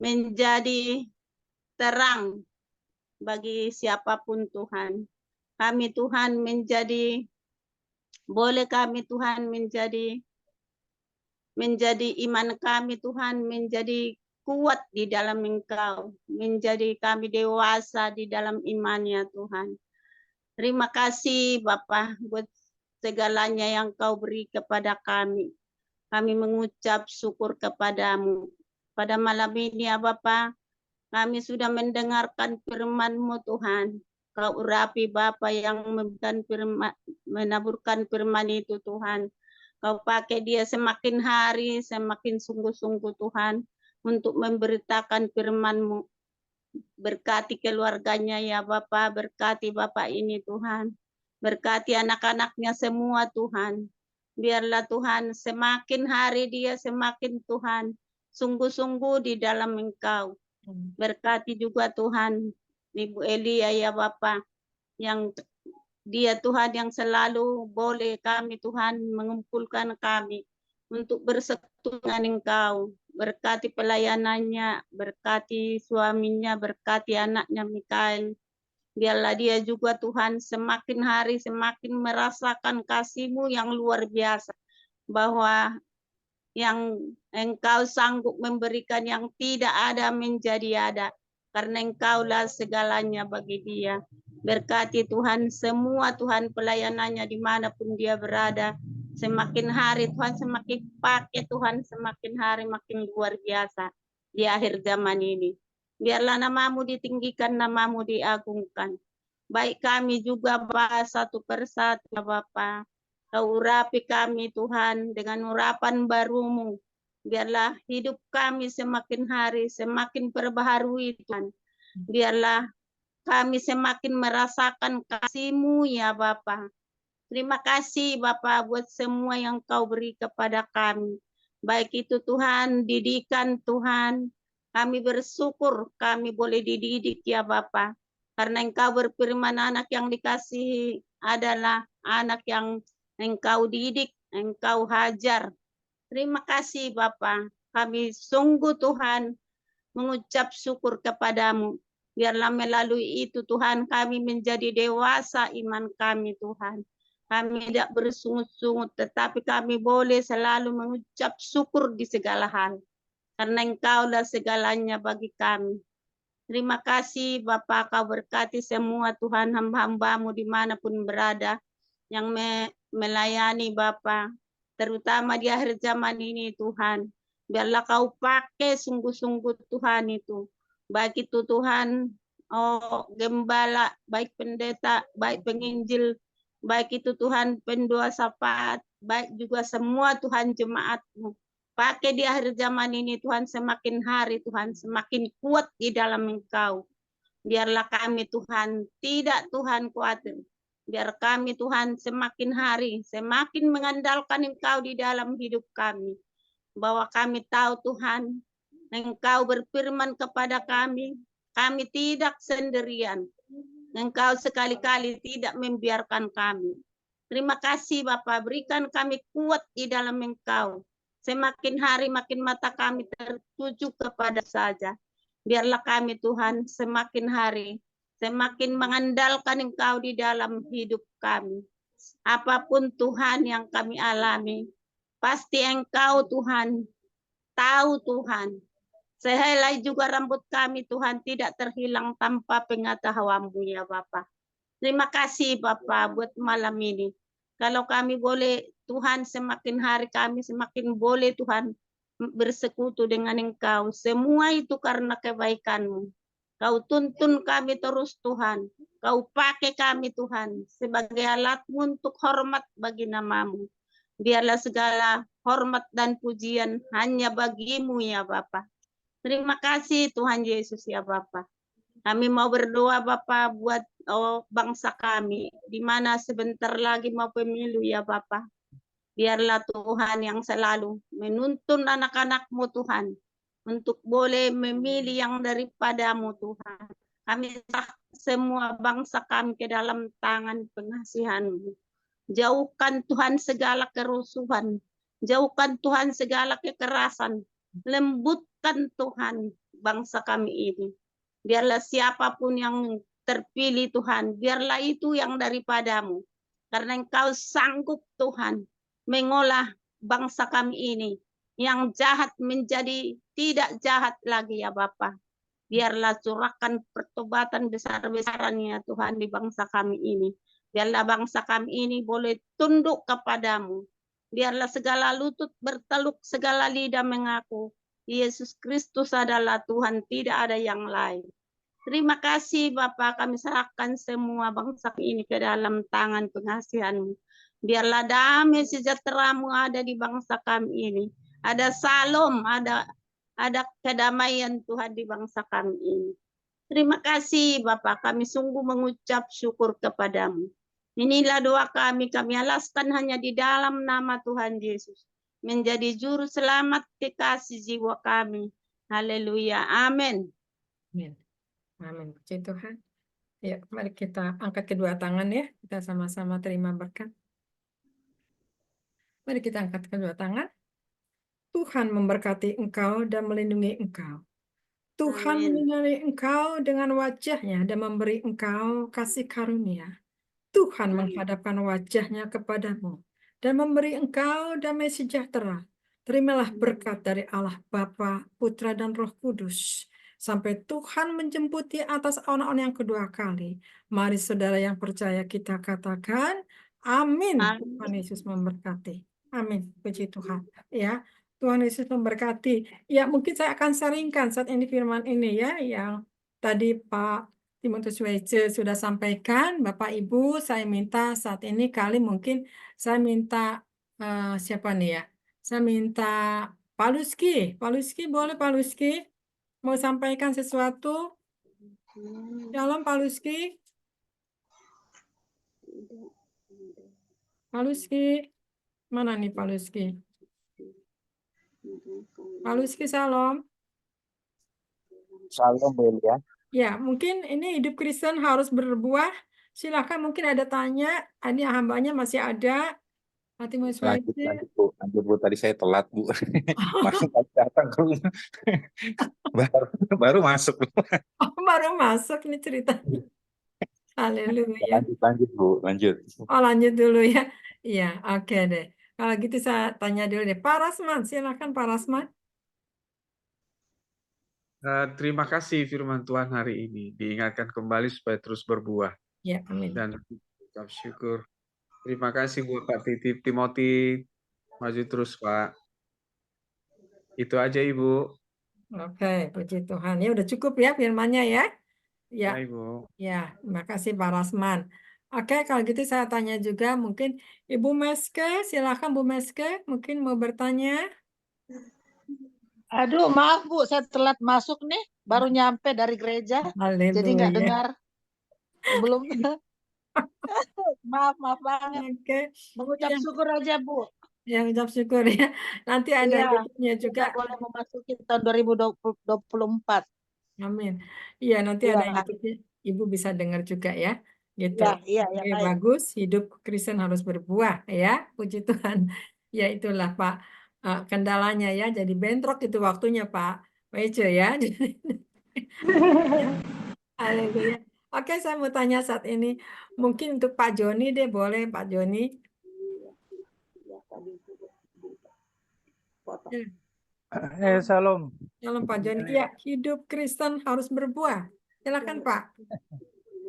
menjadi terang bagi siapapun Tuhan. Kami Tuhan menjadi, boleh kami Tuhan menjadi iman kami Tuhan menjadi kuat di dalam Engkau, menjadi kami dewasa di dalam imannya Tuhan. Terima kasih Bapa buat segalanya yang Kau beri kepada kami. Kami mengucap syukur kepadamu. Pada malam ini ya Bapa, kami sudah mendengarkan firman-Mu Tuhan. Kau urapi Bapa yang menaburkan firman itu Tuhan. Kau pakai dia semakin hari, semakin sungguh-sungguh Tuhan, untuk memberitakan firman-Mu. Berkati keluarganya ya Bapa, berkati Bapak ini Tuhan. Berkati anak-anaknya semua Tuhan. Biarlah Tuhan semakin hari dia semakin Tuhan sungguh-sungguh di dalam Engkau. Berkati juga Tuhan Ibu Elia ya Bapa, yang dia Tuhan yang selalu boleh kami Tuhan mengumpulkan kami untuk bersekutu dengan Engkau. Berkati pelayanannya, berkati suaminya, berkati anaknya Mikael. Biarlah dia juga Tuhan semakin hari semakin merasakan kasih-Mu yang luar biasa. Bahwa yang Engkau sanggup memberikan yang tidak ada menjadi ada. Karena Engkaulah segalanya bagi dia. Berkati Tuhan semua Tuhan pelayanannya dimanapun dia berada. Semakin hari Tuhan semakin pakai Tuhan, semakin hari makin luar biasa di akhir zaman ini. Biarlah namamu ditinggikan, namamu diagungkan. Baik kami juga bahas satu persatu ya Bapa. Kau urapi kami Tuhan dengan urapan baru-Mu. Biarlah hidup kami semakin hari semakin perbaharui Tuhan. Biarlah kami semakin merasakan kasih-Mu ya Bapa. Terima kasih Bapa buat semua yang Kau beri kepada kami. Baik itu Tuhan, didikan Tuhan. Kami bersyukur kami boleh dididik ya Bapa. Karena Engkau berfirman anak yang dikasihi adalah anak yang Engkau didik, Engkau hajar. Terima kasih Bapa. Kami sungguh Tuhan mengucap syukur kepadamu. Biarlah melalui itu Tuhan kami menjadi dewasa iman kami Tuhan. Kami tidak bersungut-sungut, tetapi kami boleh selalu mengucap syukur di segala hal. Karena Engkaulah segalanya bagi kami. Terima kasih Bapa, Kau berkati semua Tuhan hamba-hamba-Mu dimanapun berada. Yang melayani Bapa, terutama di akhir zaman ini Tuhan. Biarlah Kau pakai sungguh-sungguh Tuhan itu. Baik itu Tuhan, gembala, baik pendeta, baik penginjil, baik itu Tuhan pendoa syafaat, baik juga semua Tuhan jemaat-Mu. pakai di akhir zaman ini Tuhan, semakin hari Tuhan, semakin kuat di dalam Engkau. Biarlah kami Tuhan, tidak Tuhan khawatir. Biar kami Tuhan semakin hari, semakin mengandalkan Engkau di dalam hidup kami. Bahwa kami tahu Tuhan, Engkau berfirman kepada kami tidak sendirian. Engkau sekali-kali tidak membiarkan kami. Terima kasih Bapa, berikan kami kuat di dalam Engkau. Semakin hari makin mata kami tertuju kepada saja. Biarlah kami Tuhan semakin hari semakin mengandalkan Engkau di dalam hidup kami. Apapun Tuhan yang kami alami, pasti Engkau Tuhan tahu Tuhan. Sehelai juga rambut kami Tuhan tidak terhilang tanpa pengetahuan-Mu ya Bapa. Terima kasih Bapa buat malam ini. Kalau kami boleh Tuhan, semakin hari kami semakin boleh Tuhan bersekutu dengan Engkau. Semua itu karena kebaikan-Mu. Kau tuntun kami terus Tuhan. Kau pakai kami Tuhan sebagai alat-Mu untuk hormat bagi nama-Mu. Biarlah segala hormat dan pujian hanya bagi-Mu ya Bapa. Terima kasih Tuhan Yesus ya Bapa. Kami mau berdoa Bapa buat bangsa kami, di mana sebentar lagi mau pemilu ya Bapa. Biarlah Tuhan yang selalu menuntun anak-anak-Mu Tuhan, untuk boleh memilih yang daripada-Mu Tuhan. Kami serah semua bangsa kami ke dalam tangan pengasihan-Mu. Jauhkan Tuhan segala kerusuhan, jauhkan Tuhan segala kekerasan, lembutkan Tuhan bangsa kami ini. Biarlah siapapun yang terpilih Tuhan, biarlah itu yang daripada-Mu. Karena Engkau sanggup Tuhan mengolah bangsa kami ini. Yang jahat menjadi tidak jahat lagi ya Bapa. Biarlah curahkan pertobatan besar-besarannya Tuhan di bangsa kami ini. Biarlah bangsa kami ini boleh tunduk kepada-Mu. Biarlah segala lutut berteluk, segala lidah mengaku Yesus Kristus adalah Tuhan, tidak ada yang lain. Terima kasih Bapa, kami serahkan semua bangsa ini ke dalam tangan pengasihan-Mu. Biarlah damai sejahtera-Mu ada di bangsa kami ini. Ada salom, ada kedamaian Tuhan di bangsa kami ini. Terima kasih Bapa, kami sungguh mengucap syukur kepada-Mu. Inilah doa kami alaskan hanya di dalam nama Tuhan Yesus. Menjadi juru selamat kekasih jiwa kami. Haleluya. Amin. Amin. Amin. Puji Tuhan. Ya, mari kita angkat kedua tangan ya. Kita sama-sama terima berkat. Mari kita angkat kedua tangan. Tuhan memberkati engkau dan melindungi engkau. Tuhan Amin. menyinari engkau dengan wajahnya dan memberi engkau kasih karunia. Tuhan menghadapkan wajahnya kepadamu dan memberi engkau damai sejahtera. Terimalah berkat dari Allah Bapa, Putra, dan Roh Kudus. Sampai Tuhan menjemput di atas awan-awan yang kedua kali. Mari saudara yang percaya kita katakan, amin. Amin. Tuhan Yesus memberkati. Amin. Puji Tuhan. Ya, Tuhan Yesus memberkati. Ya, mungkin saya akan sharingkan saat ini firman ini ya, yang tadi Pak Timotius Wece sudah sampaikan. Bapak Ibu, saya minta saat ini mungkin saya minta siapa nih ya? Saya minta Pak Luski. Pak Luski, boleh Pak Luski? Mau sampaikan sesuatu? Shalom Pak Luski. Pak Luski. Mana nih Pak Luski? Pak Luski, shalom. Shalom Bu Elia. Ya, mungkin ini hidup Kristen harus berbuah. Silakan, mungkin ada tanya. Ini hambanya masih ada. Lanjut Bu. Lanjut Bu. Tadi saya telat Bu. Masuk datang ke rumah. baru masuk Bu. Oh, baru masuk ini ceritanya. Haleluya. Lanjut Bu. Lanjut. Oh, lanjut dulu ya. Iya, oke deh. Kalau gitu saya tanya dulu deh. Pak Rasman, silakan Pak Rasman. Terima kasih firman Tuhan hari ini. Diingatkan kembali supaya terus berbuah. Ya, amin. Dan ucap syukur. Terima kasih buat Pak Titip Timothy. Maju terus Pak. Itu aja Ibu. Oke, puji Tuhan. Ya udah cukup ya firmannya ya. Ya, Ya Ibu. ya, terima kasih Pak Rasman. Oke, kalau gitu saya tanya juga mungkin Ibu Meske, silakan Bu Meske, mungkin mau bertanya. Aduh, maaf Bu, saya telat masuk nih, baru nyampe dari gereja, jadi nggak Haleluya. dengar. Belum. Maaf banget. Oke. Mengucap Ya, syukur aja Bu. ya ucap syukur ya. Nanti ada Iya, YouTube-nya juga. kita boleh memasuki tahun 2024. Amin. Iya, nanti ada Iya, YouTube-nya. Ibu bisa dengar juga ya. Gitu. iya, Oke, baik. bagus. Hidup Kristen harus berbuah ya. Puji Tuhan. Ya itulah Pak, kendalanya ya. Jadi bentrok itu waktunya Pak Wece ya. Haleluya. Oke, saya mau tanya saat ini. Mungkin untuk Pak Joni deh, boleh Pak Joni? Ya, Salam. Shalom Pak Joni. Ya, hidup Kristen harus berbuah. Silakan Pak.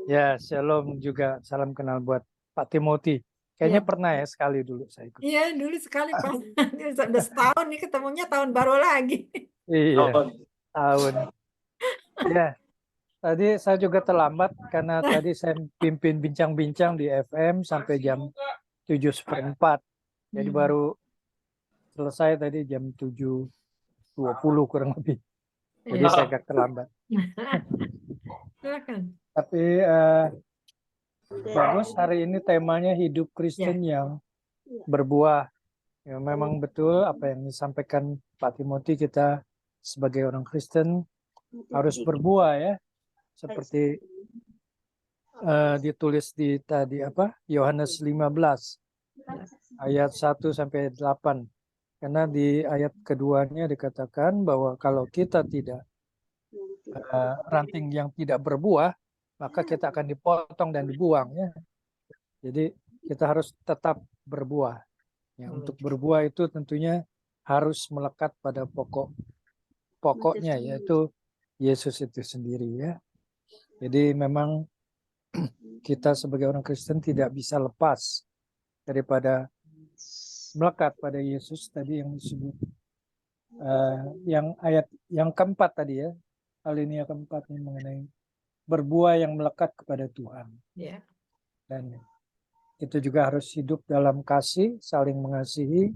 Ya, shalom juga. Salam kenal buat Pak Timothy. Kayaknya Ya. pernah ya sekali dulu saya ikut. Iya, dulu sekali Pak. Ini udah setahun nih ketemunya tahun baru lagi. Iya, tahun. Ya, tadi saya juga terlambat karena tadi saya pimpin bincang-bincang di FM sampai jam 7:04. Jadi baru selesai tadi jam 7:20 kurang lebih. Jadi saya agak terlambat. Silakan. Tapi bagus, hari ini temanya hidup Kristen yang berbuah. Ya, memang betul apa yang disampaikan Pak Timothy, kita sebagai orang Kristen harus berbuah ya. Seperti ditulis di tadi Yohanes 15 ayat 1 sampai 8. Karena di ayat keduanya dikatakan bahwa kalau kita tidak ranting yang tidak berbuah, maka kita akan dipotong dan dibuang ya. Jadi kita harus tetap berbuah. Ya, untuk berbuah itu tentunya harus melekat pada pokoknya, yaitu Yesus itu sendiri ya. Jadi memang kita sebagai orang Kristen tidak bisa lepas daripada melekat pada Yesus tadi yang disebut yang ayat yang keempat tadi ya, alinea keempat ini mengenai berbuah yang melekat kepada Tuhan. Ya. Dan kita juga harus hidup dalam kasih, saling mengasihi,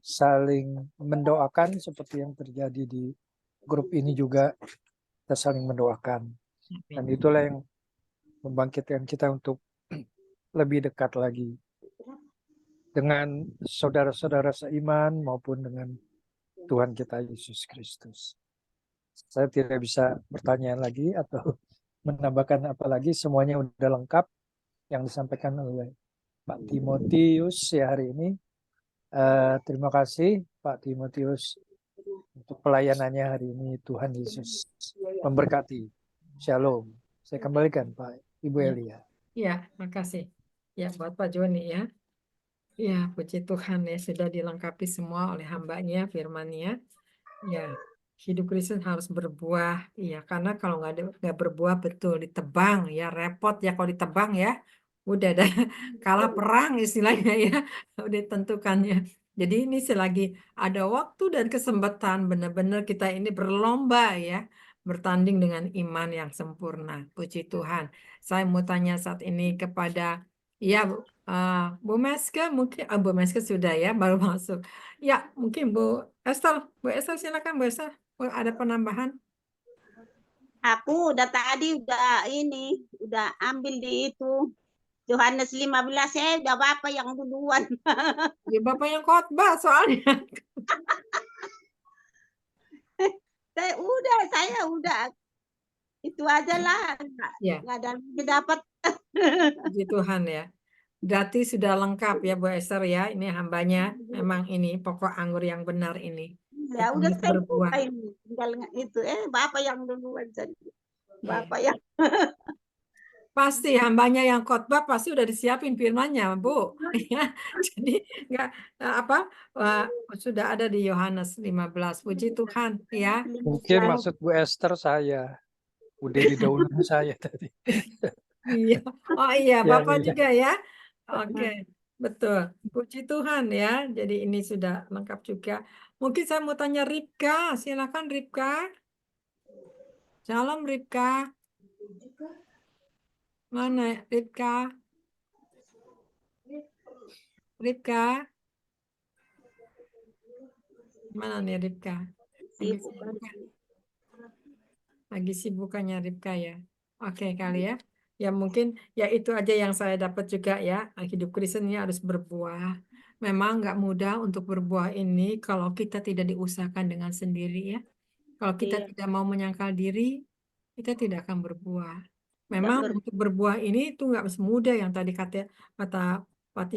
saling mendoakan seperti yang terjadi di grup ini juga, kita saling mendoakan. Dan itulah yang membangkitkan kita untuk lebih dekat lagi dengan saudara-saudara seiman maupun dengan Tuhan kita Yesus Kristus. Saya tidak bisa bertanya lagi atau menambahkan apa lagi, semuanya sudah lengkap yang disampaikan oleh Pak Timotius ya hari ini. Terima kasih Pak Timotius untuk pelayanannya hari ini. Tuhan Yesus memberkati. Shalom. Saya kembalikan Pak Ibu Elia. Ya, makasih. Ya, buat Pak Joni ya. Ya, puji Tuhan ya, sudah dilengkapi semua oleh hambanya, firman-Nya. Ya, hidup Kristen harus berbuah. Ya, karena kalau nggak berbuah betul ditebang ya, repot ya kalau ditebang ya. Udah ada kalah perang istilahnya ya, udah ditentukannya. Jadi ini selagi ada waktu dan kesempatan, benar-benar kita ini berlomba ya, bertanding dengan iman yang sempurna. Puji Tuhan. Saya mau tanya saat ini kepada ya Bu Meske, mungkin Bu Meske sudah ya baru masuk. Ya mungkin Bu Esther silakan Bu Esther. Ada penambahan? Aku udah tadi udah ambil di itu Yohanes 15, udah Bapak yang duluan. Ya Bapak yang khotbah soalnya. Saya udah itu aja lah, Ya. nggak ada lagi dapat. Puji Tuhan ya. Berarti sudah lengkap ya Bu Esther ya. Ini hambanya memang ini pokok anggur yang benar ini. Ya Kita udah harus saya berbuah. buka ini, tinggal itu Bapak yang duluan jadi. Bapak yang Pasti hambanya yang khotbah pasti udah disiapin firman-Nya, Bu. Ya, jadi nggak sudah ada di Yohanes 15. Puji Tuhan ya. Mungkin maksud Bu Esther saya. Udah didahului saya tadi. Iya. Oh iya, Ya, Bapak iya. juga ya. Oke, betul. Puji Tuhan ya. Jadi ini sudah lengkap juga. Mungkin saya mau tanya Ripka. Silakan Ripka. Salam Ripka. Mana Ripka? Ripka. Mana nih Ripka? Lagi Sibuk sibuk hari kah? ini. Lagi sibukannya Ripka ya. Oke kali ya. Ya mungkin ya itu aja yang saya dapat juga ya. Hidup Kristen ini harus berbuah. Memang nggak mudah untuk berbuah ini kalau kita tidak diusahakan dengan sendiri ya. Kalau kita Iya, tidak mau menyangkal diri, kita tidak akan berbuah. tidak Memang untuk berbuah ini itu nggak semudah yang tadi kata Pak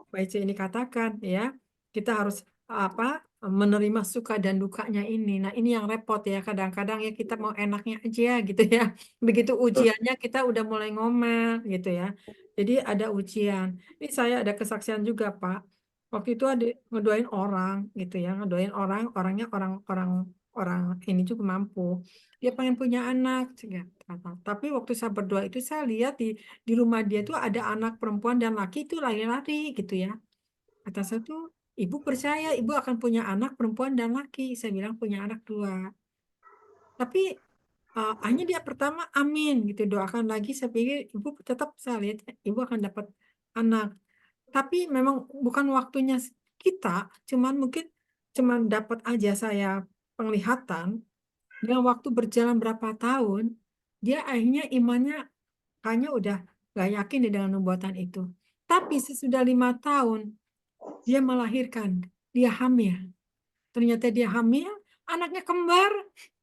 Paice ini katakan ya. Kita harus apa menerima suka dan dukanya ini. Nah ini yang repot ya. Kadang-kadang ya kita mau enaknya aja gitu ya. Begitu ujiannya kita udah mulai ngomel gitu ya. Jadi ada ujian. Ini saya ada kesaksian juga Pak. Waktu itu ada ngedoain orang gitu ya, ngedoain orang, orangnya orang ini juga mampu. Dia pengen punya anak, juga. Tapi waktu saya berdoa itu saya lihat di rumah dia tuh ada anak perempuan dan laki itu lari-lari gitu ya. Kata saya tuh, ibu percaya ibu akan punya anak perempuan dan laki. Saya bilang punya anak dua. Tapi hanya dia pertama amin gitu doakan lagi. Saya pikir ibu tetap saya lihat ibu akan dapat anak. Tapi memang bukan waktunya kita, cuman dapat aja saya penglihatan. Dengan waktu berjalan berapa tahun, dia akhirnya imannya kayaknya udah gak yakin deh dengan nubuatan itu. Tapi sesudah 5 tahun, dia melahirkan, dia hamil. Ternyata dia hamil, anaknya kembar,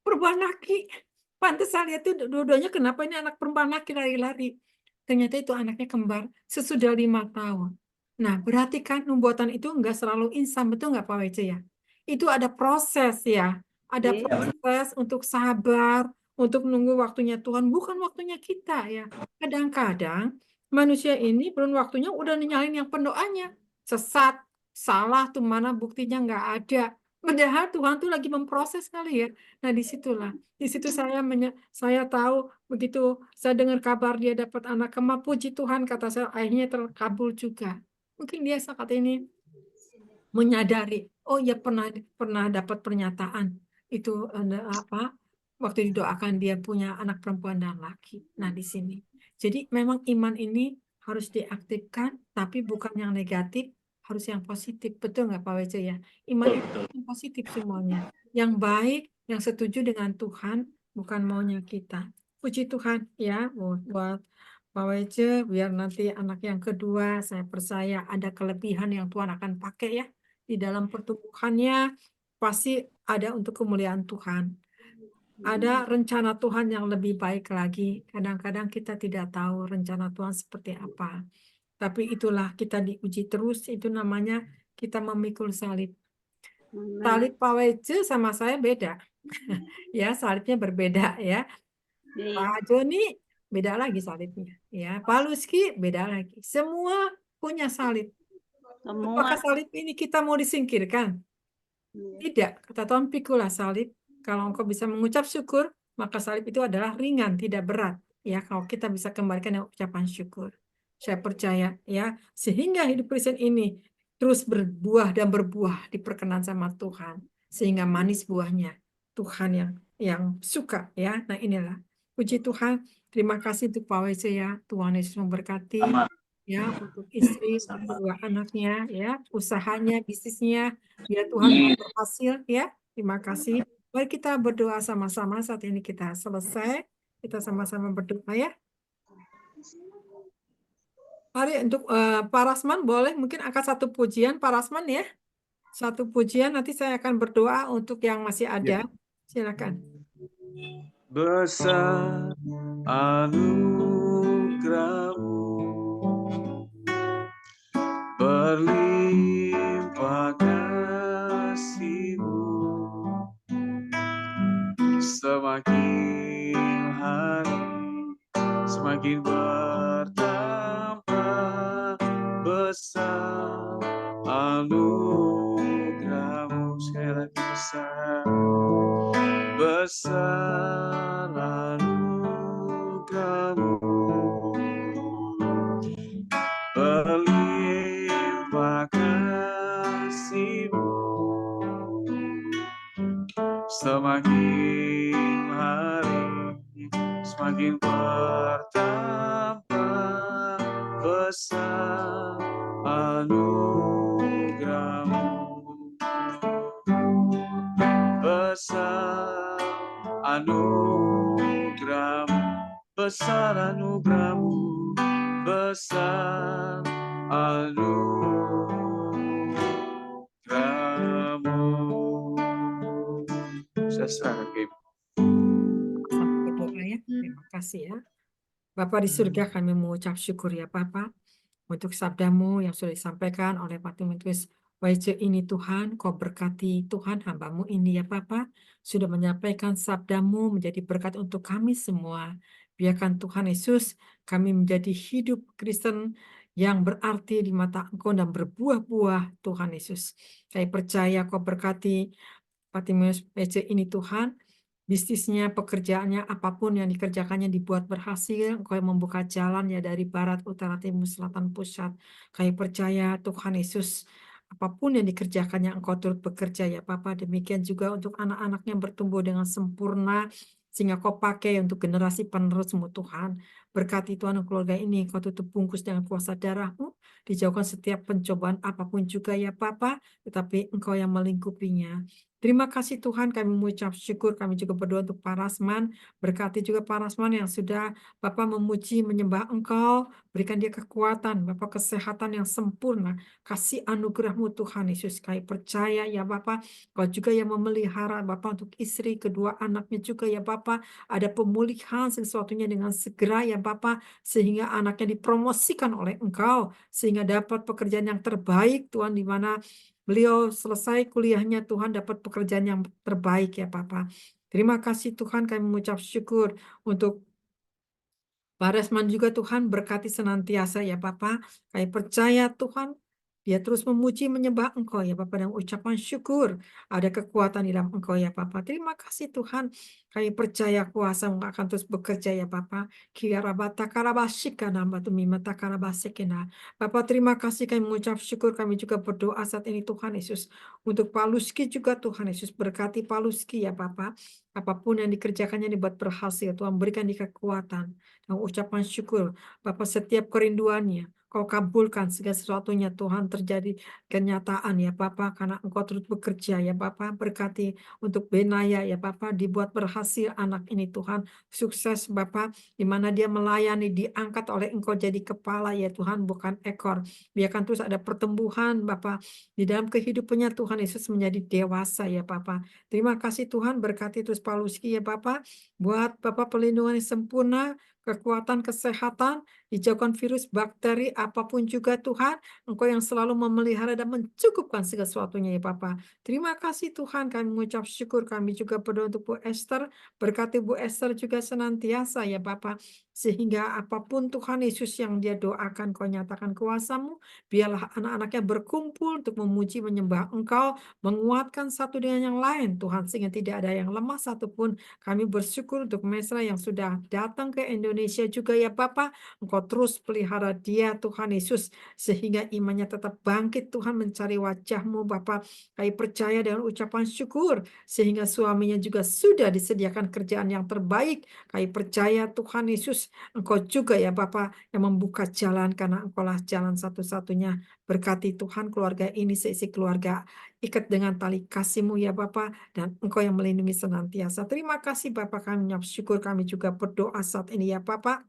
perempuan laki. Pantes saya lihat tuh dua-duanya kenapa ini anak perempuan laki lari-lari. Ternyata itu anaknya kembar sesudah 5 tahun. Nah, berarti kan nubuatan itu enggak selalu instan, betul nggak Pak Wece ya? Itu ada proses ya. Ada Iya, proses untuk sabar, untuk menunggu waktunya Tuhan, bukan waktunya kita ya. Kadang-kadang manusia ini belum waktunya udah nyalain yang pendoanya. Sesat, salah tuh mana buktinya nggak ada. Padahal Tuhan tuh lagi memproses kali ya. Nah, di situ saya tahu begitu saya dengar kabar dia dapat anak kembar, puji Tuhan kata saya akhirnya terkabul juga. Mungkin dia saat ini menyadari, oh ya pernah pernah dapat pernyataan itu apa waktu didoakan dia punya anak perempuan dan laki. Nah, di sini. Jadi memang iman ini harus diaktifkan, tapi bukan yang negatif, harus yang positif. Betul nggak Pak Wece ya? Iman itu yang positif semuanya. Yang baik, yang setuju dengan Tuhan, bukan maunya kita. Puji Tuhan ya buat Pak Wece, biar nanti anak yang kedua, saya percaya ada kelebihan yang Tuhan akan pakai ya. Di dalam pertumbuhannya, pasti ada untuk kemuliaan Tuhan. Ada rencana Tuhan yang lebih baik lagi. Kadang-kadang kita tidak tahu rencana Tuhan seperti apa. Tapi itulah kita diuji terus, itu namanya kita memikul salib. amin. Salib Pak Wece sama saya beda. Ya, salibnya berbeda ya. Iya, Pak Joni beda lagi salibnya. Ya, Pak Luski beda lagi. Semua punya salib. semua. Apakah salib ini kita mau disingkirkan? Iya. Tidak, kata Tuhan, pikulah salib. Kalau engkau bisa mengucap syukur, maka salib itu adalah ringan, tidak berat. Ya, kalau kita bisa kembalikan dengan ucapan syukur. Saya percaya, ya, sehingga hidup Kristen ini terus berbuah dan berbuah diperkenan sama Tuhan, sehingga manis buahnya Tuhan yang suka, ya. Nah, inilah puji Tuhan. Terima kasih untuk Pak WC ya. Tuhan Yesus memberkati Sama. ya untuk istri, untuk kedua anaknya, ya, usahanya, bisnisnya. Biar Tuhan berhasil ya. Terima kasih. Mari kita berdoa sama-sama saat ini kita selesai. Kita sama-sama berdoa ya. Mari untuk Pak Rasman boleh mungkin angkat satu pujian Pak Rasman ya. Satu pujian nanti saya akan berdoa untuk yang masih ada. Silakan. Besar anugerah-Mu, berlimpah kasih-Mu, semakin hari semakin bertambah besar anugerah-Mu. Sekali lagi besar anugerah-Mu, berlimpah kasih-Mu, semakin hari semakin bertambah besar anugerah-Mu. besar anugerahmu, besar anugerahmu, besar anugerahmu. Saya serahkan ke Ibu. Sampai berdoa ya. Terima kasih ya. Bapa di surga, kami mengucap syukur ya Bapa untuk sabdamu yang sudah disampaikan oleh Pak Timotius WC ini Tuhan. Kau berkati Tuhan hambamu ini ya Bapa, sudah menyampaikan sabdamu menjadi berkat untuk kami semua. Biarkan Tuhan Yesus kami menjadi hidup Kristen yang berarti di mata Engkau dan berbuah-buah Tuhan Yesus. Saya percaya Kau berkati Pak Timotius WC ini Tuhan, bisnisnya, pekerjaannya, apapun yang dikerjakannya dibuat berhasil. Engkau yang membuka jalan ya dari barat, utara, timur, selatan, pusat. Kami percaya Tuhan Yesus, apapun yang dikerjakannya Engkau turut bekerja ya Bapa. Demikian juga untuk anak-anaknya bertumbuh dengan sempurna, sehingga Kau pakai untuk generasi penerusmu Tuhan. Berkati Tuhan keluarga ini, Kau tutup bungkus dengan kuasa darah-Mu, dijauhkan setiap pencobaan apapun juga ya Bapa, tetapi Engkau yang melingkupinya. Terima kasih Tuhan, kami mengucap syukur, kami juga berdoa untuk Pak Rasman, berkati juga Pak Rasman yang sudah Bapak memuji, menyembah Engkau, berikan dia kekuatan, Bapak kesehatan yang sempurna, kasih anugerah-Mu Tuhan Yesus, kami percaya ya Bapak, Kau juga yang memelihara Bapak untuk istri, kedua anaknya juga ya Bapak, ada pemulihan sesuatunya dengan segera ya Bapak, sehingga anaknya dipromosikan oleh Engkau, sehingga dapat pekerjaan yang terbaik Tuhan, di mana beliau selesai kuliahnya Tuhan dapat pekerjaan yang terbaik ya Papa. Terima kasih Tuhan, kami mengucap syukur untuk Pak Resman juga Tuhan berkati senantiasa ya Papa. Kami percaya Tuhan, dia terus memuji menyembah Engkau ya Bapak, dan ucapan syukur ada kekuatan di dalam Engkau ya Papa. Terima kasih Tuhan, kami percaya kuasa-Mu akan terus bekerja ya Bapak. Kirabata karabashika nambatu mimata karabasekena. Bapak terima kasih, kami mengucap syukur, kami juga berdoa saat ini Tuhan Yesus. Untuk Pak Luski juga Tuhan Yesus, berkati Pak Luski ya Bapak. Apapun yang dikerjakannya dibuat berhasil, Tuhan berikan di kekuatan dan ucapan syukur. Bapak setiap kerinduannya, Kau kabulkan segala sesuatunya Tuhan terjadi kenyataan ya Bapak, karena Engkau terus bekerja ya Bapak. Berkati untuk Benaya ya Bapak, dibuat berhasil anak ini Tuhan. Sukses Bapak, di mana dia melayani, diangkat oleh Engkau jadi kepala ya Tuhan, bukan ekor. Biarkan terus ada pertumbuhan Bapak di dalam kehidupannya Tuhan Yesus menjadi dewasa ya Bapak. Terima kasih Tuhan, berkati terus Pak Luski ya Bapak, buat Bapak perlindungan yang sempurna, kekuatan kesehatan, dijauhkan virus, bakteri, apapun juga Tuhan, Engkau yang selalu memelihara dan mencukupkan segala sesuatunya ya Bapa. Terima kasih Tuhan, kami mengucap syukur, kami juga berdoa untuk Bu Esther, berkati Bu Esther juga senantiasa ya Bapa, sehingga apapun Tuhan Yesus yang dia doakan, Kau nyatakan kuasa-Mu, biarlah anak-anaknya berkumpul untuk memuji menyembah Engkau, menguatkan satu dengan yang lain Tuhan, sehingga tidak ada yang lemah satupun. Kami bersyukur untuk Mesra yang sudah datang ke Indonesia juga ya Bapak. Engkau terus pelihara dia Tuhan Yesus, sehingga imannya tetap bangkit Tuhan mencari wajah-Mu Bapak. Kami percaya dengan ucapan syukur, sehingga suaminya juga sudah disediakan kerjaan yang terbaik. Kami percaya Tuhan Yesus, Engkau juga ya Bapak yang membuka jalan, karena Engkaulah jalan satu-satunya. Berkati Tuhan keluarga ini, seisi keluarga, ikat dengan tali kasih-Mu ya Bapak, dan Engkau yang melindungi senantiasa. Terima kasih Bapak, kami mengucap syukur, kami juga berdoa saat ini ya Bapak.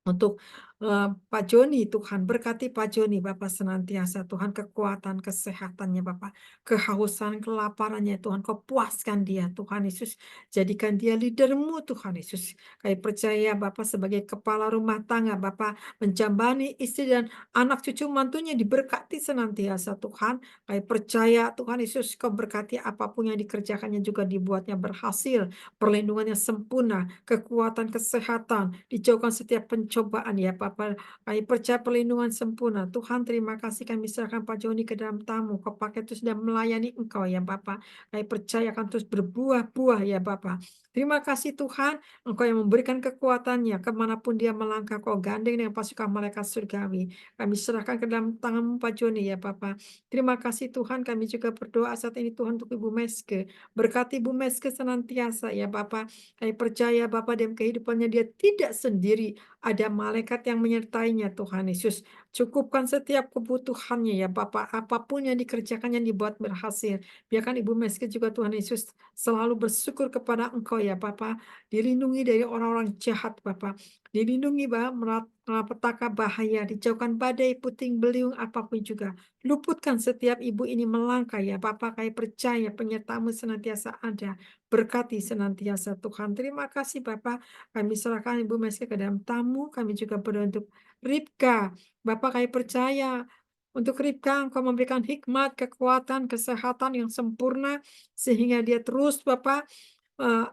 Untuk Pak Joni, Tuhan berkati Pak Joni Bapak senantiasa, Tuhan kekuatan kesehatannya Bapak, kehausan kelaparannya Tuhan, Kau puaskan dia Tuhan Yesus, jadikan dia leader-Mu Tuhan Yesus. Kami percaya Bapak sebagai kepala rumah tangga, Bapak menjambani istri dan anak cucu mantunya diberkati senantiasa Tuhan. Kami percaya Tuhan Yesus, Kau berkati apapun yang dikerjakannya juga dibuatnya berhasil, perlindungannya sempurna, kekuatan kesehatan, dijauhkan setiap pencobaan ya Bapak. Kami percaya perlindungan sempurna. Tuhan terima kasih, kami serahkan Pak Joni ke dalam tamu. Kau pakai terus dan melayani Engkau ya Bapak. Kami percaya akan terus berbuah-buah ya Bapak. Terima kasih Tuhan, Engkau yang memberikan kekuatannya kemanapun dia melangkah. Kau gandeng dengan pasukan malaikat surgawi. Kami serahkan ke dalam tangan Pak Joni ya Bapak. Terima kasih Tuhan, kami juga berdoa saat ini Tuhan untuk Ibu Meske. Berkati Ibu Meske senantiasa ya Bapak. Kami percaya Bapak dalam kehidupannya dia tidak sendiri. Ada malaikat yang menyertainya Tuhan Yesus. Cukupkan setiap kebutuhannya ya Bapak, apapun yang dikerjakannya dibuat berhasil. Biarkan Ibu Meski juga Tuhan Yesus selalu bersyukur kepada Engkau ya Bapak, dilindungi dari orang-orang jahat Bapak, dilindungi malapetaka bahaya, dijauhkan badai, puting beliung, apapun juga. Luputkan setiap ibu ini melangkah ya Bapak, kami percaya penyertamu senantiasa ada. Berkati senantiasa Tuhan. Terima kasih Bapak, kami serahkan Ibu Meski ke dalam tamu, kami juga berdoa untuk Ribka. Bapak, kami percaya untuk Ribka Engkau memberikan hikmat, kekuatan, kesehatan yang sempurna sehingga dia terus Bapak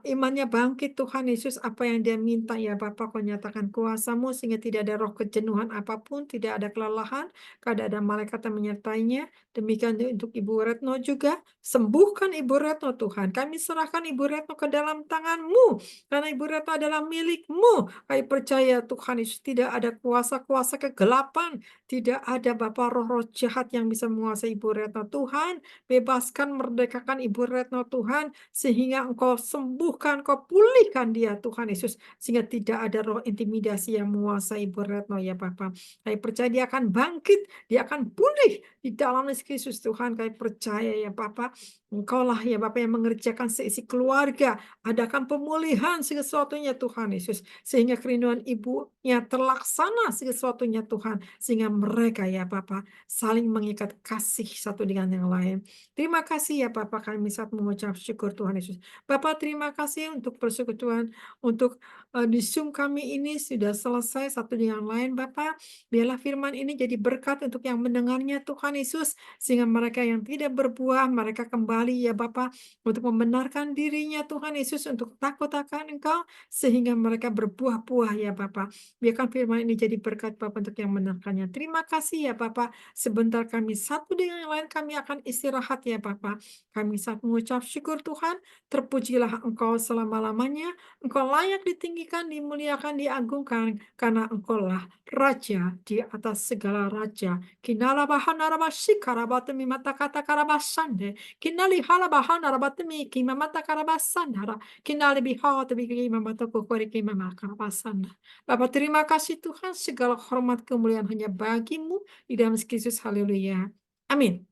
imannya bangkit Tuhan Yesus, apa yang dia minta ya Bapak, Kau nyatakan kuasa-Mu sehingga tidak ada roh kejenuhan apapun, tidak ada kelelahan, kada ada malaikat yang menyertainya. Demikian untuk Ibu Retno juga, sembuhkan Ibu Retno Tuhan. Kami serahkan Ibu Retno ke dalam tangan-Mu, karena Ibu Retno adalah milik-Mu. Kami percaya Tuhan Yesus, tidak ada kuasa-kuasa kegelapan, tidak ada Bapak roh-roh jahat yang bisa menguasai Ibu Retno Tuhan. Bebaskan, merdekakan Ibu Retno Tuhan, sehingga Engkau sembuhkan, Engkau pulihkan dia Tuhan Yesus, sehingga tidak ada roh intimidasi yang menguasai Ibu Retno ya Bapak. Kami percaya dia akan bangkit, dia akan pulih di dalam Yesus Tuhan. Kami percaya ya Bapak, Engkau lah ya Bapak yang mengerjakan seisi keluarga, adakan pemulihan sesuatunya Tuhan Yesus, sehingga kerinduan ibunya terlaksana sesuatunya Tuhan, sehingga mereka ya Bapak saling mengikat kasih satu dengan yang lain. Terima kasih ya Bapak, kami saat mengucap syukur Tuhan Yesus. Bapak, terima kasih untuk persekutuan, untuk di Zoom kami ini sudah selesai satu dengan lain Bapak. Biarlah firman ini jadi berkat untuk yang mendengarnya Tuhan Yesus, sehingga mereka yang tidak berbuah, mereka kembali ya Bapak, untuk membenarkan dirinya Tuhan Yesus, untuk takut akan Engkau, sehingga mereka berbuah-buah ya Bapak. Biarkan firman ini jadi berkat Bapak untuk yang mendengarkannya. Terima kasih ya Bapak. Sebentar kami satu dengan yang lain, kami akan istirahat ya Bapak. Kami saat mengucap syukur Tuhan, terpujilah Engkau selama-lamanya, Engkau layak ditinggikan, dimuliakan, diagungkan, karena Engkaulah Raja di atas segala raja. Kinala bahana rabasi karabatemi mata kata karabasande, kinali hala bahana rabatemi kima mata karabasandara, kinali bihata bigi mata kokori kima karabasanda. Bapak, terima kasih Tuhan, segala hormat kemuliaan hanya bagi-Mu di dalam Yesus. Haleluya. Amin.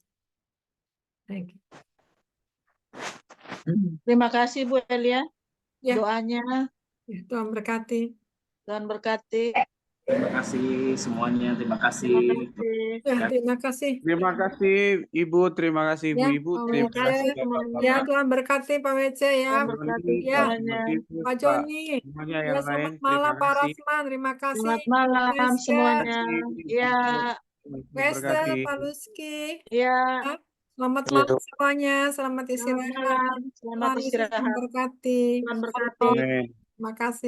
Thank you. Terima kasih Bu Elia. Ya. Doanya. Ya, Tuhan berkati. Tuhan berkati. Terima kasih semuanya. Terima kasih. Ya, terima kasih. Terima kasih Ibu, terima kasih Ya, Ibu-Ibu, Pak terima Wece. kasih Ya, Bapak-Bapak. Tuhan berkati Pak Wece ya. Tuhan berkati Ya, semuanya. Pak Joni. Semuanya Ya, yang lain, selamat terima malam Pak kasih. Rasman. Terima kasih. Selamat malam Rizka. semuanya. Ya, Tuhan Wester, berkati. Pak Luski. ya. Ya, selamat malam semuanya. Selamat Selamat istirahat. malam. Selamat Tuhan Yesus istirahat. memberkati. Tuhan berkati. Amin. Terima kasih.